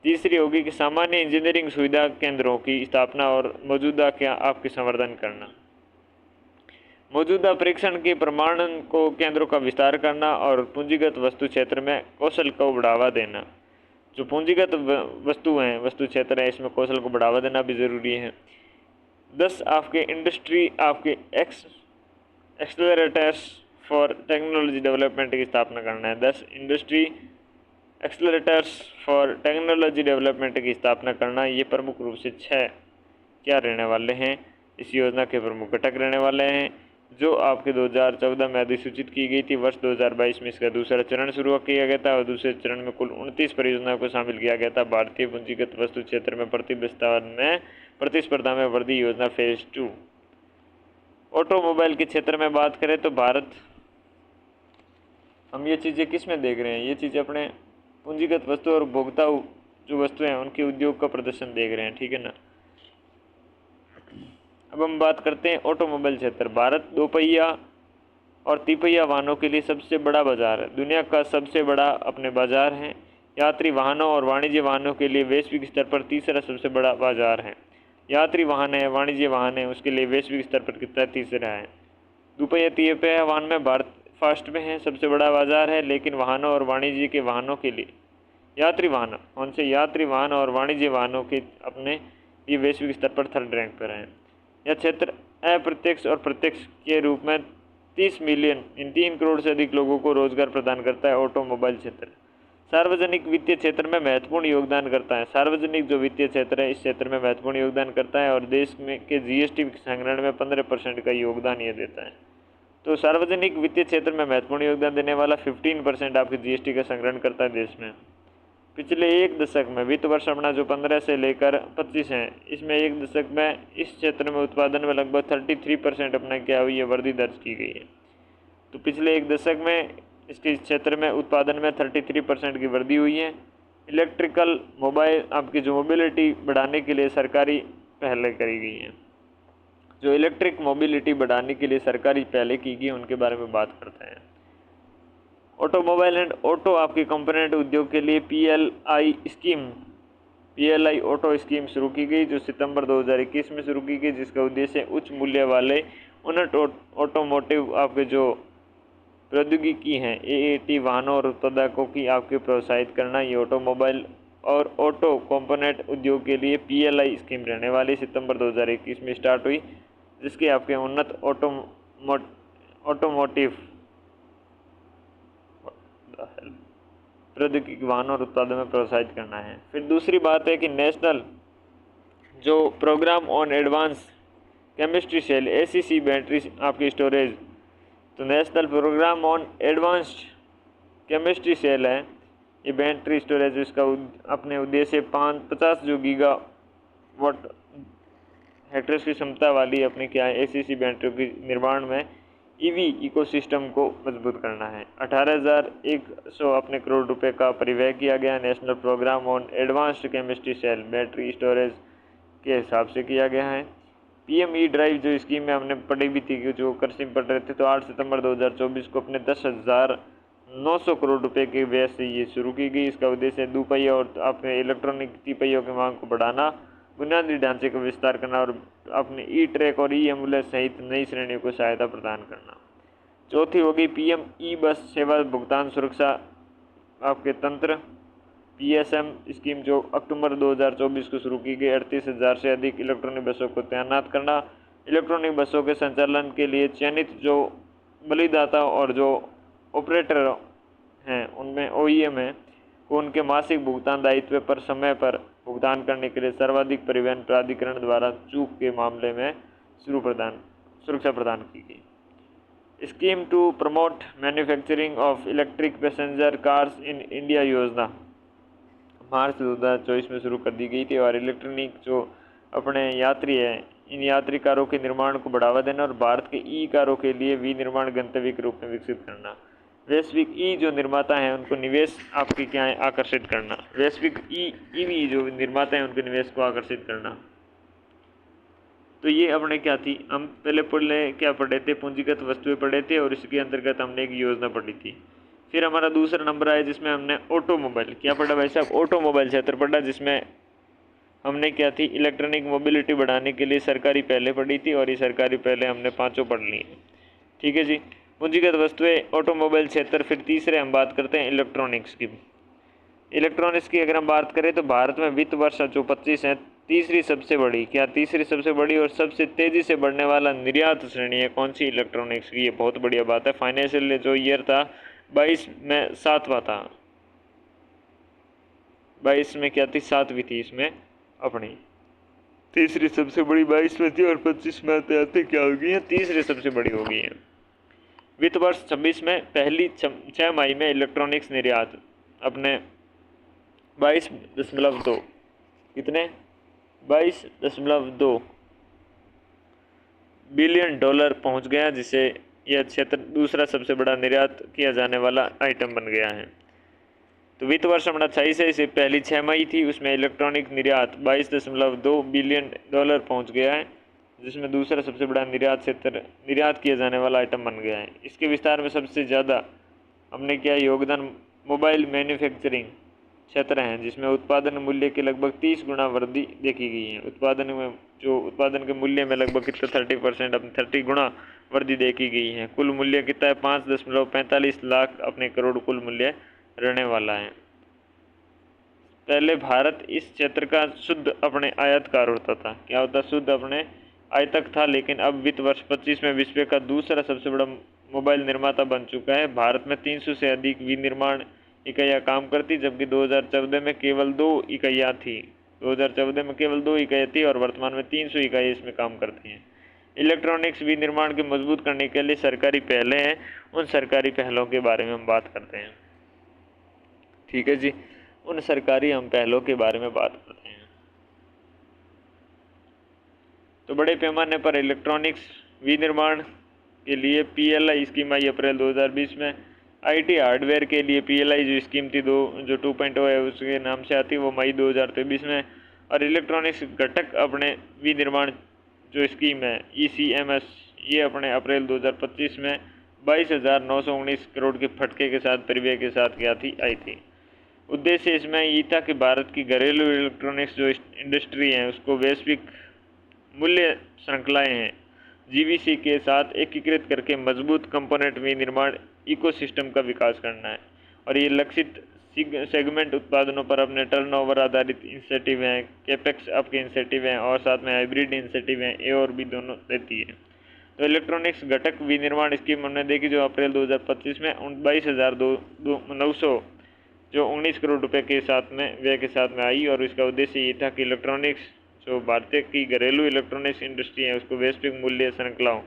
तीसरी होगी कि सामान्य इंजीनियरिंग सुविधा केंद्रों की स्थापना और मौजूदा क्या आपके संवर्धन करना। मौजूदा परीक्षण के प्रमाणन को केंद्रों का विस्तार करना और पूंजीगत वस्तु क्षेत्र में कौशल को बढ़ावा देना। जो पूंजीगत वस्तु हैं, वस्तु क्षेत्र है, इसमें कौशल को बढ़ावा देना भी ज़रूरी है। 10 आपके इंडस्ट्री आपके एक्सेलरेटर्स फॉर टेक्नोलॉजी डेवलपमेंट की स्थापना करना है। 10 industry accelerators for technology development की स्थापना करना। ये प्रमुख रूप से 6 क्या रहने वाले हैं, इस योजना के प्रमुख घटक रहने वाले हैं, जो आपके 2014 में अधिसूचित की गई थी। वर्ष 2022 में इसका दूसरा चरण शुरू किया गया था और दूसरे चरण में कुल 29 परियोजनाओं को शामिल किया गया था। भारतीय पूंजीगत वस्तु क्षेत्र में प्रतिस्पर्धा में वृद्धि योजना फेज 2। ऑटोमोबाइल के क्षेत्र में बात करें तो भारत, हम ये चीज़ें किस में देख रहे हैं, ये चीज़ें अपने पूंजीगत वस्तु और उपभोक्ता जो वस्तुएं हैं उनके उद्योग का प्रदर्शन देख रहे हैं, ठीक है ना। अब हम बात करते हैं ऑटोमोबाइल क्षेत्र। भारत 2 पहिया और 3 पहिया वाहनों के लिए सबसे बड़ा बाजार है, दुनिया का सबसे बड़ा अपने बाजार है। यात्री वाहनों और वाणिज्य वाहनों के लिए वैश्विक स्तर पर तीसरा सबसे बड़ा बाजार है। यात्री वाहन है, वाणिज्य वाहन है, उसके लिए वैश्विक स्तर पर कितना, तीसरा है। 2 पहिया 3 पहिया वाहन में भारत फर्स्ट में है, सबसे बड़ा बाजार है। लेकिन वाहनों और वाणिज्य के वाहनों के लिए यात्री वाहन, उनसे यात्री वाहन और वाणिज्य वाहनों के अपने ये वैश्विक स्तर पर 3rd रैंक पर हैं। यह क्षेत्र अप्रत्यक्ष और प्रत्यक्ष के रूप में 30 मिलियन 3 करोड़ से अधिक लोगों को रोजगार प्रदान करता है। ऑटोमोबाइल क्षेत्र सार्वजनिक वित्तीय क्षेत्र में महत्वपूर्ण योगदान करता है। सार्वजनिक जो वित्तीय क्षेत्र है इस क्षेत्र में महत्वपूर्ण योगदान करता है और देश में के GST संग्रहण में 15% का योगदान ये देता है। तो सार्वजनिक वित्तीय क्षेत्र में महत्वपूर्ण योगदान देने वाला 15% आपके GST का संग्रहण करता है देश में। पिछले 1 दशक में वित्त वर्ष अपना जो 15 से लेकर 25 है, इसमें 1 दशक में इस क्षेत्र में उत्पादन में लगभग 33% अपना क्या हुई है, वृद्धि दर्ज की गई है। तो पिछले 1 दशक में इसके क्षेत्र में उत्पादन में 33% की वृद्धि हुई है। इलेक्ट्रिकल मोबाइल आपकी जो मोबिलिटी बढ़ाने के लिए सरकारी पहले करी गई हैं, जो इलेक्ट्रिक मोबिलिटी बढ़ाने के लिए सरकारी पहले की गई उनके बारे में बात करते हैं। ऑटोमोबाइल एंड ऑटो आपके कंपोनेंट उद्योग के लिए PLI ऑटो स्कीम शुरू की गई, जो सितंबर 2021 में शुरू की गई, जिसका उद्देश्य उच्च मूल्य वाले उन्नत ऑटोमोटिव आपके जो प्रौद्योगिकी हैं AAT वाहनों और उत्पादकों की आपके प्रोत्साहित करना। ये ऑटोमोबाइल और ऑटो कंपोनेंट उद्योग के लिए PLI स्कीम रहने वाली सितंबर 2021 में स्टार्ट हुई, जिसके आपके उन्नत ऑटोमोटिव प्रौद्योगिकी वाहनों और उत्पादों में प्रोत्साहित करना है। फिर दूसरी बात है कि नेशनल जो programme on advance chemistry cell ACC battery आपकी स्टोरेज, तो national programme on advanced chemistry cell है, ये बैटरी स्टोरेज, इसका अपने उद्देश्य 50 जो गीगावाट हेक्टर्स की क्षमता वाली अपनी क्या है ACC बैटरियों के निर्माण में EV इकोसिस्टम को मजबूत करना है। 18,100 अपने करोड़ रुपए का परिव्यय किया गया national programme on advanced chemistry cell battery storage के हिसाब से किया गया है। PME ड्राइव जो स्कीम में हमने पढ़ी भी थी कि जो कृषि में पढ़ रहे थे, तो 8 सितंबर 2024 को अपने 10,900 करोड़ रुपए के व्यय से ये शुरू की गई। इसका उद्देश्य 2 पहिया और अपने इलेक्ट्रॉनिक 3 पहियों की मांग को बढ़ाना, बुनियादी ढांचे का विस्तार करना और अपने E-ट्रैक और E-एम्बुलेंस सहित नई श्रेणियों को सहायता प्रदान करना। चौथी होगी PM E-बस सेवा भुगतान सुरक्षा आपके तंत्र PSM स्कीम, जो अक्टूबर 2024 को शुरू की गई। 38,000 से अधिक इलेक्ट्रॉनिक बसों को तैनात करना। इलेक्ट्रॉनिक बसों के संचालन के लिए चयनित जो बलिदाता और जो ऑपरेटर हैं उनमें OEM है को उनके मासिक भुगतान दायित्व पर समय पर भुगतान करने के लिए सर्वाधिक परिवहन प्राधिकरण द्वारा चूक के मामले में सुरक्षा प्रदान की गई। Scheme to promote manufacturing of electric passenger cars in India योजना मार्च 2024 में शुरू कर दी गई थी और इलेक्ट्रॉनिक जो अपने यात्री हैं इन यात्री कारों के निर्माण को बढ़ावा देना और भारत के ई कारों के लिए विनिर्माण गंतव्य के रूप में विकसित करना। वैश्विक ई जो निर्माता हैं उनको निवेश आपके क्या है, आकर्षित करना। वैश्विक ईवी जो निर्माता हैं उनके निवेश को आकर्षित करना। तो ये अपने क्या थी, हम पहले क्या पढ़े थे, पूंजीगत वस्तुएं पढ़े थे और इसके अंतर्गत हमने एक योजना पढ़ी थी। फिर हमारा दूसरा नंबर आया जिसमें हमने ऑटोमोबाइल क्या पढ़ा भाई साहब, ऑटोमोबाइल क्षेत्र पढ़ा, जिसमें हमने क्या थी, इलेक्ट्रॉनिक मोबिलिटी बढ़ाने के लिए सरकारी पहले पढ़ी थी और ये सरकारी पहले हमने पांचों पढ़ ली है। ठीक है जी, पूंजीगत वस्तुएं, ऑटोमोबाइल क्षेत्र। फिर तीसरे हम बात करते हैं इलेक्ट्रॉनिक्स की। इलेक्ट्रॉनिक्स की अगर हम बात करें तो भारत में वित्त वर्ष जो 25 है, तीसरी सबसे बड़ी और सबसे तेज़ी से बढ़ने वाला निर्यात श्रेणी है कौन सी, इलेक्ट्रॉनिक्स की। ये बहुत बढ़िया बात है। फाइनेंशियल जो ईयर था 22 में 7वां था, 22 में क्या थी, 7वीं थी इसमें अपनी। तीसरी सबसे बड़ी 22 में थी और 25 में आते आते क्या हो गई है, तीसरी सबसे बड़ी हो गई है। वित्त वर्ष 26 में पहली 6 माही में इलेक्ट्रॉनिक्स निर्यात अपने 22.2 कितने, 22.2 बिलियन डॉलर पहुंच गया, जिसे यह क्षेत्र दूसरा सबसे बड़ा निर्यात किया जाने वाला आइटम बन गया है। तो वित्त वर्ष अपना 26 है, इसे पहली 6 माही थी, उसमें इलेक्ट्रॉनिक निर्यात 22.2 बिलियन डॉलर पहुंच गया है, जिसमें दूसरा सबसे बड़ा निर्यात क्षेत्र निर्यात किया जाने वाला आइटम बन गया है। इसके विस्तार में सबसे ज़्यादा हमने क्या योगदान मोबाइल मैन्युफैक्चरिंग क्षेत्र हैं, जिसमें उत्पादन मूल्य के लगभग 30 गुना वृद्धि देखी गई है। उत्पादन के मूल्य में लगभग कितना 30% अपने 30 गुना वृद्धि देखी गई है। कुल मूल्य कितना है, 5.45 लाख अपने करोड़ कुल मूल्य रहने वाला है। पहले भारत इस क्षेत्र का शुद्ध अपने आयातकार होता था, क्या होता, शुद्ध अपने आयातक था, लेकिन अब वित्त वर्ष 25 में विश्व का दूसरा सबसे बड़ा मोबाइल निर्माता बन चुका है। भारत में 300 से अधिक विनिर्माण इकाइयाँ काम करती, जबकि 2014 में केवल 2 इकाइयाँ थी। 2014 में केवल 2 इकाइयाँ थी और वर्तमान में 300 इकाई इसमें काम करती हैं। इलेक्ट्रॉनिक्स विनिर्माण के मजबूत करने के लिए सरकारी पहलें हैं, उन सरकारी पहलों के बारे में हम बात करते हैं। ठीक है जी, उन सरकारी हम पहलों के बारे में बात करते हैं। तो बड़े पैमाने पर इलेक्ट्रॉनिक्स विनिर्माण के लिए PLI स्कीम आई अप्रैल 2020 में। IT हार्डवेयर के लिए PLI जो स्कीम थी जो 2.0 है उसके नाम से आती है, वो मई 2023 में। और इलेक्ट्रॉनिक्स घटक अपने विनिर्माण जो स्कीम है ECMS, ये अपने अप्रैल 2025 में 22,919 करोड़ के फटके के साथ परिव्यय के साथ क्या थी, आई थी। उद्देश्य इसमें ये था कि भारत की घरेलू इलेक्ट्रॉनिक्स जो इंडस्ट्री है उसको वैश्विक मूल्य श्रृंखलाएँ हैं GVC के साथ एकीकृत करके मजबूत कंपोनेंट विनिर्माण इकोसिस्टम का विकास करना है। और ये लक्षित सेगमेंट उत्पादनों पर अपने टर्नओवर आधारित इंसेंटिव हैं, कैपेक्स आपके इंसेंटिव हैं और साथ में हाइब्रिड इंसेंटिव हैं, ए और बी दोनों देती है। तो इलेक्ट्रॉनिक्स घटक विनिर्माण स्कीम हमने देखी जो अप्रैल 2025 में 22,900 जो 19 करोड़ रुपए के साथ में व्यय के साथ में आई। और इसका उद्देश्य ये था कि इलेक्ट्रॉनिक्स जो भारतीय की घरेलू इलेक्ट्रॉनिक्स इंडस्ट्री है उसको वैश्विक मूल्य श्रृंखलाओं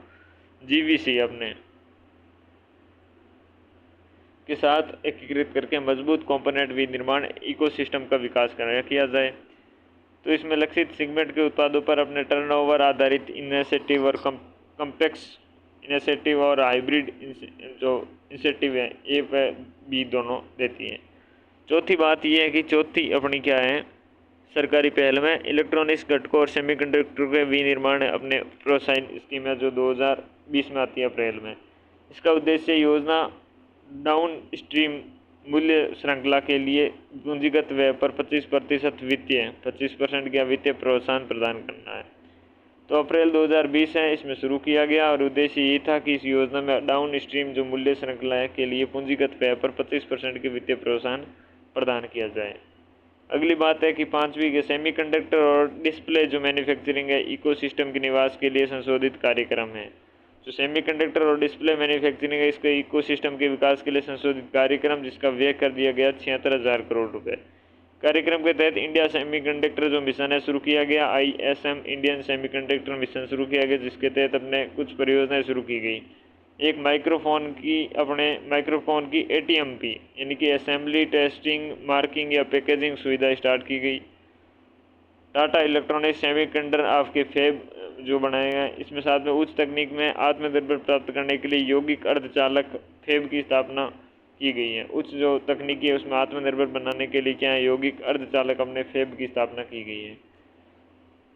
GVC अपने के साथ एकीकृत करके मजबूत कंपोनेंट विनिर्माण इकोसिस्टम का विकास किया जाए। तो इसमें लक्षित सेगमेंट के उत्पादों पर अपने टर्नओवर आधारित इनिशिएटिव और कॉम्प्लेक्स इनिशिएटिव और हाइब्रिड जो इंसेंटिव है ए व बी दोनों देती हैं। चौथी बात यह है कि चौथी अपनी क्या है, सरकारी पहल में इलेक्ट्रॉनिक्स घटकों और सेमीकंडक्टर के विनिर्माण अपने प्रोत्साहन स्कीम है जो 2020 में आती है अप्रैल में। इसका उद्देश्य योजना डाउन स्ट्रीम मूल्य श्रृंखला के लिए पूंजीगत व्यय पर 25% 25% का वित्तीय प्रोत्साहन प्रदान करना है। तो अप्रैल 2020 है इसमें शुरू किया गया और उद्देश्य ये था कि इस योजना में डाउन स्ट्रीम जो मूल्य श्रृंखला के लिए पूंजीगत व्यय पर 25% के वित्तीय प्रोत्साहन प्रदान किया जाए। अगली बात है कि 5वीं के सेमीकंडक्टर और डिस्प्ले जो मैन्युफैक्चरिंग है इकोसिस्टम के निवास के लिए संशोधित कार्यक्रम है। जो सेमीकंडक्टर और डिस्प्ले मैन्युफैक्चरिंग है इसके इकोसिस्टम के विकास के लिए संशोधित कार्यक्रम जिसका व्यय कर दिया गया 76,000 करोड़ रुपए। कार्यक्रम के तहत इंडिया सेमीकंडक्टर जो मिशन है शुरू किया गया, ISM इंडियन सेमीकंडक्टर मिशन शुरू किया गया, जिसके तहत अपने कुछ परियोजनाएं शुरू की गई। एक माइक्रोफोन की ATMP यानी कि असेंबली टेस्टिंग मार्किंग या पैकेजिंग सुविधा स्टार्ट की गई। टाटा इलेक्ट्रॉनिक्स सेमीकंडक्टर आपके जो बनाए गए हैं इसमें साथ में उच्च तकनीक में आत्मनिर्भर प्राप्त करने के लिए यौगिक अर्धचालक फेब की स्थापना की गई है। उच्च जो तकनीकी है उसमें आत्मनिर्भर बनाने के लिए क्या है, यौगिक अर्धचालक अपने फेब की स्थापना की गई है।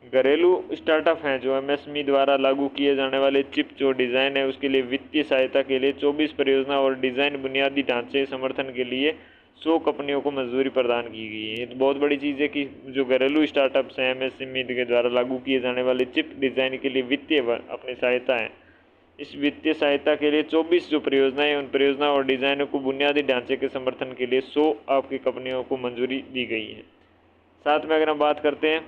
घरेलू स्टार्टअप हैं जो एमएसएमई द्वारा लागू किए जाने वाले चिप जो डिज़ाइन है उसके लिए वित्तीय सहायता के लिए 24 परियोजना और डिज़ाइन बुनियादी ढांचे समर्थन के लिए 100 कंपनियों को मंजूरी प्रदान की गई है। ये तो बहुत बड़ी चीज़ है कि जो घरेलू स्टार्टअप्स हैं एमएसएमई के द्वारा लागू किए जाने वाले चिप डिज़ाइन के लिए वित्तीय अपनी सहायता है। इस वित्तीय सहायता के लिए 24 जो परियोजनाएं उन परियोजना और डिज़ाइनों को बुनियादी ढांचे के समर्थन के लिए 100 आपकी कंपनियों को मंजूरी दी गई है। साथ में अगर हम बात करते हैं,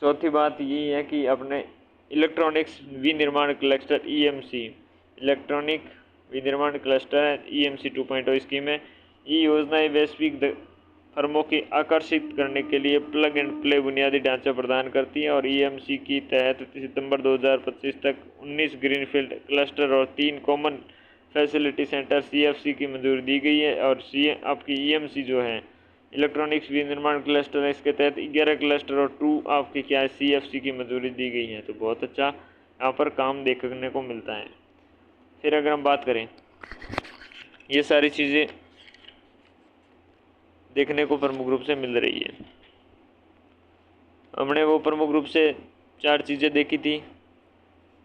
चौथी बात ये है कि अपने इलेक्ट्रॉनिक्स विनिर्माण क्लस्टर ईएमसी, इलेक्ट्रॉनिक विनिर्माण क्लस्टर है ईएमसी 2.0 स्कीम है। ये योजनाएं वैश्विक फर्मों के आकर्षित करने के लिए प्लग एंड प्ले बुनियादी ढांचा प्रदान करती है और ईएमसी की तहत सितंबर 2025 तक 19 ग्रीनफील्ड क्लस्टर और 3 कॉमन फैसिलिटी सेंटर सीएफसी की मंजूरी दी गई है। और आपकी ईएमसी जो है इलेक्ट्रॉनिक्स विनिर्माण क्लस्टर है, इसके तहत 11 क्लस्टर और 2 आपकी क्या है सीएफसी की मंजूरी दी गई है। तो बहुत अच्छा यहाँ पर काम देखने को मिलता है। फिर अगर हम बात करें, ये सारी चीज़ें देखने को प्रमुख रूप से मिल रही है। हमने वो प्रमुख रूप से 4 चीज़ें देखी थी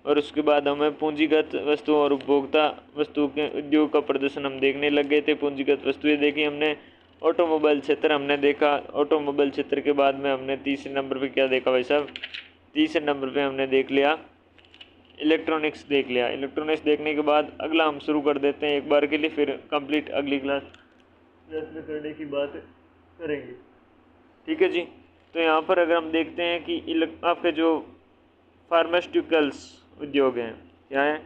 और उसके बाद हमें पूंजीगत वस्तुओं और उपभोक्ता वस्तु के उद्योग का प्रदर्शन हम देखने लग गए थे। पूंजीगत वस्तुएं देखी हमने, ऑटोमोबाइल क्षेत्र हमने देखा। ऑटोमोबाइल क्षेत्र के बाद में हमने तीसरे नंबर पे क्या देखा भाई साहब, तीसरे नंबर पे हमने देख लिया इलेक्ट्रॉनिक्स देख लिया। इलेक्ट्रॉनिक्स देखने के बाद अगला हम शुरू कर देते हैं एक बार के लिए, फिर कंप्लीट अगली क्लास में करने की बात करेंगे। ठीक है जी। तो यहाँ पर अगर हम देखते हैं कि आपके जो फार्मास्यूटिकल्स उद्योग हैं, क्या है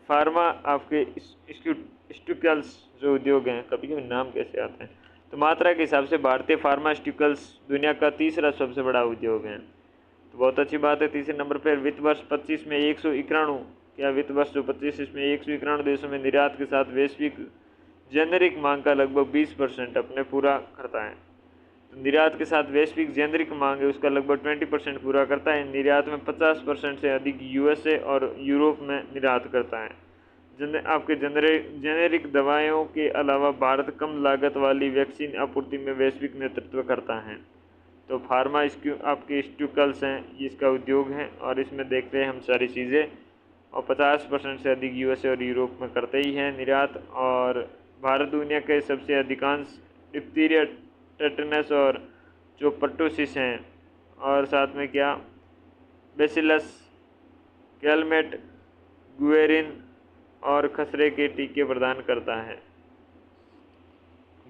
फार्मा आपके स्यूटिकल्स जो उद्योग हैं, कभी कभी नाम कैसे आते हैं, तो मात्रा के हिसाब से भारतीय फार्मास्यूटिकल्स दुनिया का तीसरा सबसे बड़ा उद्योग है। तो बहुत अच्छी बात है। तीसरे नंबर पर वित्त वर्ष 25 में 191 क्या वित्त वर्ष जो 25 इसमें 191 देशों में निर्यात के साथ वैश्विक जेनेरिक मांग का लगभग 20% अपने पूरा करता है। तो निर्यात के साथ वैश्विक जेनेरिक मांग है उसका लगभग 20% पूरा करता है। निर्यात में 50% से अधिक यूएसए और यूरोप में निर्यात करता है। आपके जेनेरिक दवाइयों के अलावा भारत कम लागत वाली वैक्सीन आपूर्ति में वैश्विक नेतृत्व करता है। तो फार्मा आपके स्टूकल्स हैं, इसका उद्योग है और इसमें देखते हैं हम सारी चीज़ें, और 50% से अधिक यूएसए और यूरोप में करते ही हैं निर्यात। और भारत दुनिया के सबसे अधिकांश डिप्थीरिया, टेटनस और जो पर्टोसिस हैं और साथ में क्या बेसिलस, कैलमेट, गुएरिन और खसरे के टीके प्रदान करता है।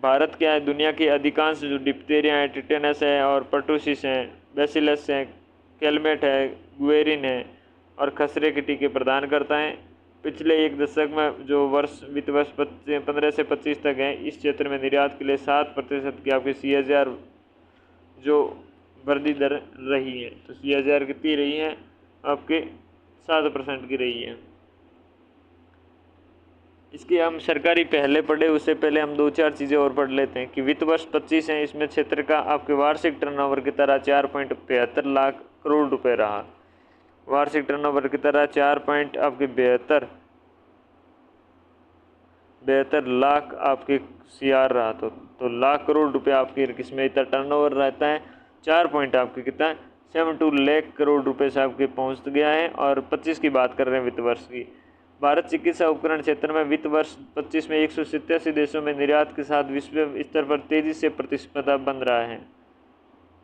भारत क्या है दुनिया के अधिकांश जो डिप्थीरिया है, टिटेनस है और पर्टोसिस हैं, बेसिलस है, कैलमेट है, गुएरिन है और खसरे के टीके प्रदान करता है। पिछले एक दशक में जो वित्त वर्ष 15 से 25 तक है, इस क्षेत्र में निर्यात के लिए 7% की आपकी CAGR जो वृद्धि दर रही है। तो CAGR कितनी रही है आपके 7% की रही है। इसकी हम सरकारी पहले पढ़े, उससे पहले हम 2-4 चीज़ें और पढ़ लेते हैं कि वित्त वर्ष 25 है, इसमें क्षेत्र का आपके वार्षिक टर्नओवर की तरह 4.72 लाख करोड़ रुपए रहा। वार्षिक टर्नओवर की तरह 4.72 लाख आपके CR रहा। तो लाख करोड़ रुपए आपके किसमें इतना टर्नओवर रहता है, 4 पॉइंट आपके कितना 72 लाख करोड़ रुपए से आपके पहुँच गया है। और 25 की बात कर रहे हैं वित्त वर्ष की। भारत चिकित्सा उपकरण क्षेत्र में वित्त वर्ष 25 में 187 देशों में निर्यात के साथ विश्व स्तर पर तेजी से प्रतिस्पर्धा बन रहा है।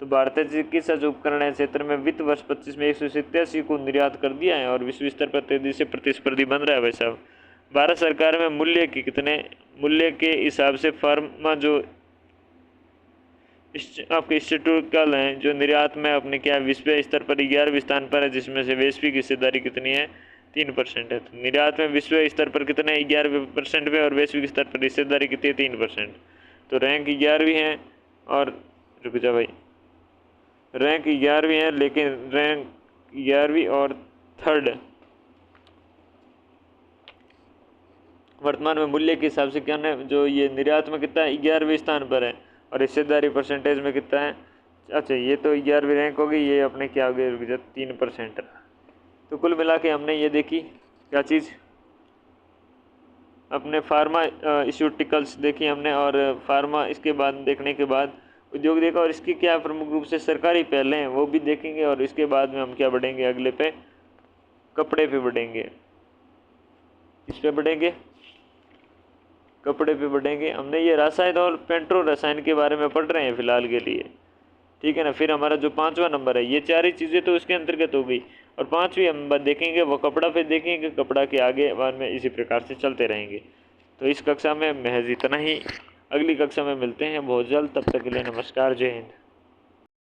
तो भारतीय चिकित्सा जो उपकरण है क्षेत्र में वित्त वर्ष 25 में 187 को निर्यात कर दिया है और विश्व स्तर पर तेजी से प्रतिस्पर्धी बन रहा है। भाई साहब भारत सरकार में मूल्य के हिसाब से फार्मा जो आपके इंस्टीट्यूटल हैं जो निर्यात में अपने क्या विश्व स्तर पर 11वें स्थान पर है, जिसमें से वैश्विक हिस्सेदारी कितनी है 3% है। तो निर्यात में विश्व स्तर पर कितने 11% पे और वैश्विक स्तर पर हिस्सेदारी कितनी है 3%। तो रैंक 11वीं है और रुक जा भाई, रैंक 11वीं है लेकिन रैंक 11वीं और थर्ड वर्तमान में मूल्य के हिसाब से क्या है, जो ये निर्यात में कितना है 11वें स्थान पर है और हिस्सेदारी परसेंटेज में कितना है, अच्छा ये तो 11वीं रैंक होगी, ये अपने क्या हो गई 3%। तो कुल मिला के हमने ये देखी क्या चीज़, अपने फार्मा इस्यूटिकल्स देखी हमने, और फार्मा इसके बाद देखने के बाद उद्योग देखा, और इसकी क्या प्रमुख रूप से सरकारी पहले हैं वो भी देखेंगे, और इसके बाद में हम क्या बढ़ेंगे अगले पे, कपड़े पे बढ़ेंगे। इस पे बढ़ेंगे, कपड़े पे बढ़ेंगे। हमने ये रासायन और पेट्रो रसायन के बारे में पढ़ रहे हैं फिलहाल के लिए, ठीक है ना। फिर हमारा जो 5वां नंबर है, ये 4 ही चीज़ें तो इसके अंतर्गत हो गई, और 5वीं हम बात देखेंगे वो कपड़ा पे देखेंगे, कपड़ा के आगे बाद में इसी प्रकार से चलते रहेंगे। तो इस कक्षा में महज इतना ही, अगली कक्षा में मिलते हैं बहुत जल्द, तब तक के लिए नमस्कार, जय हिंद।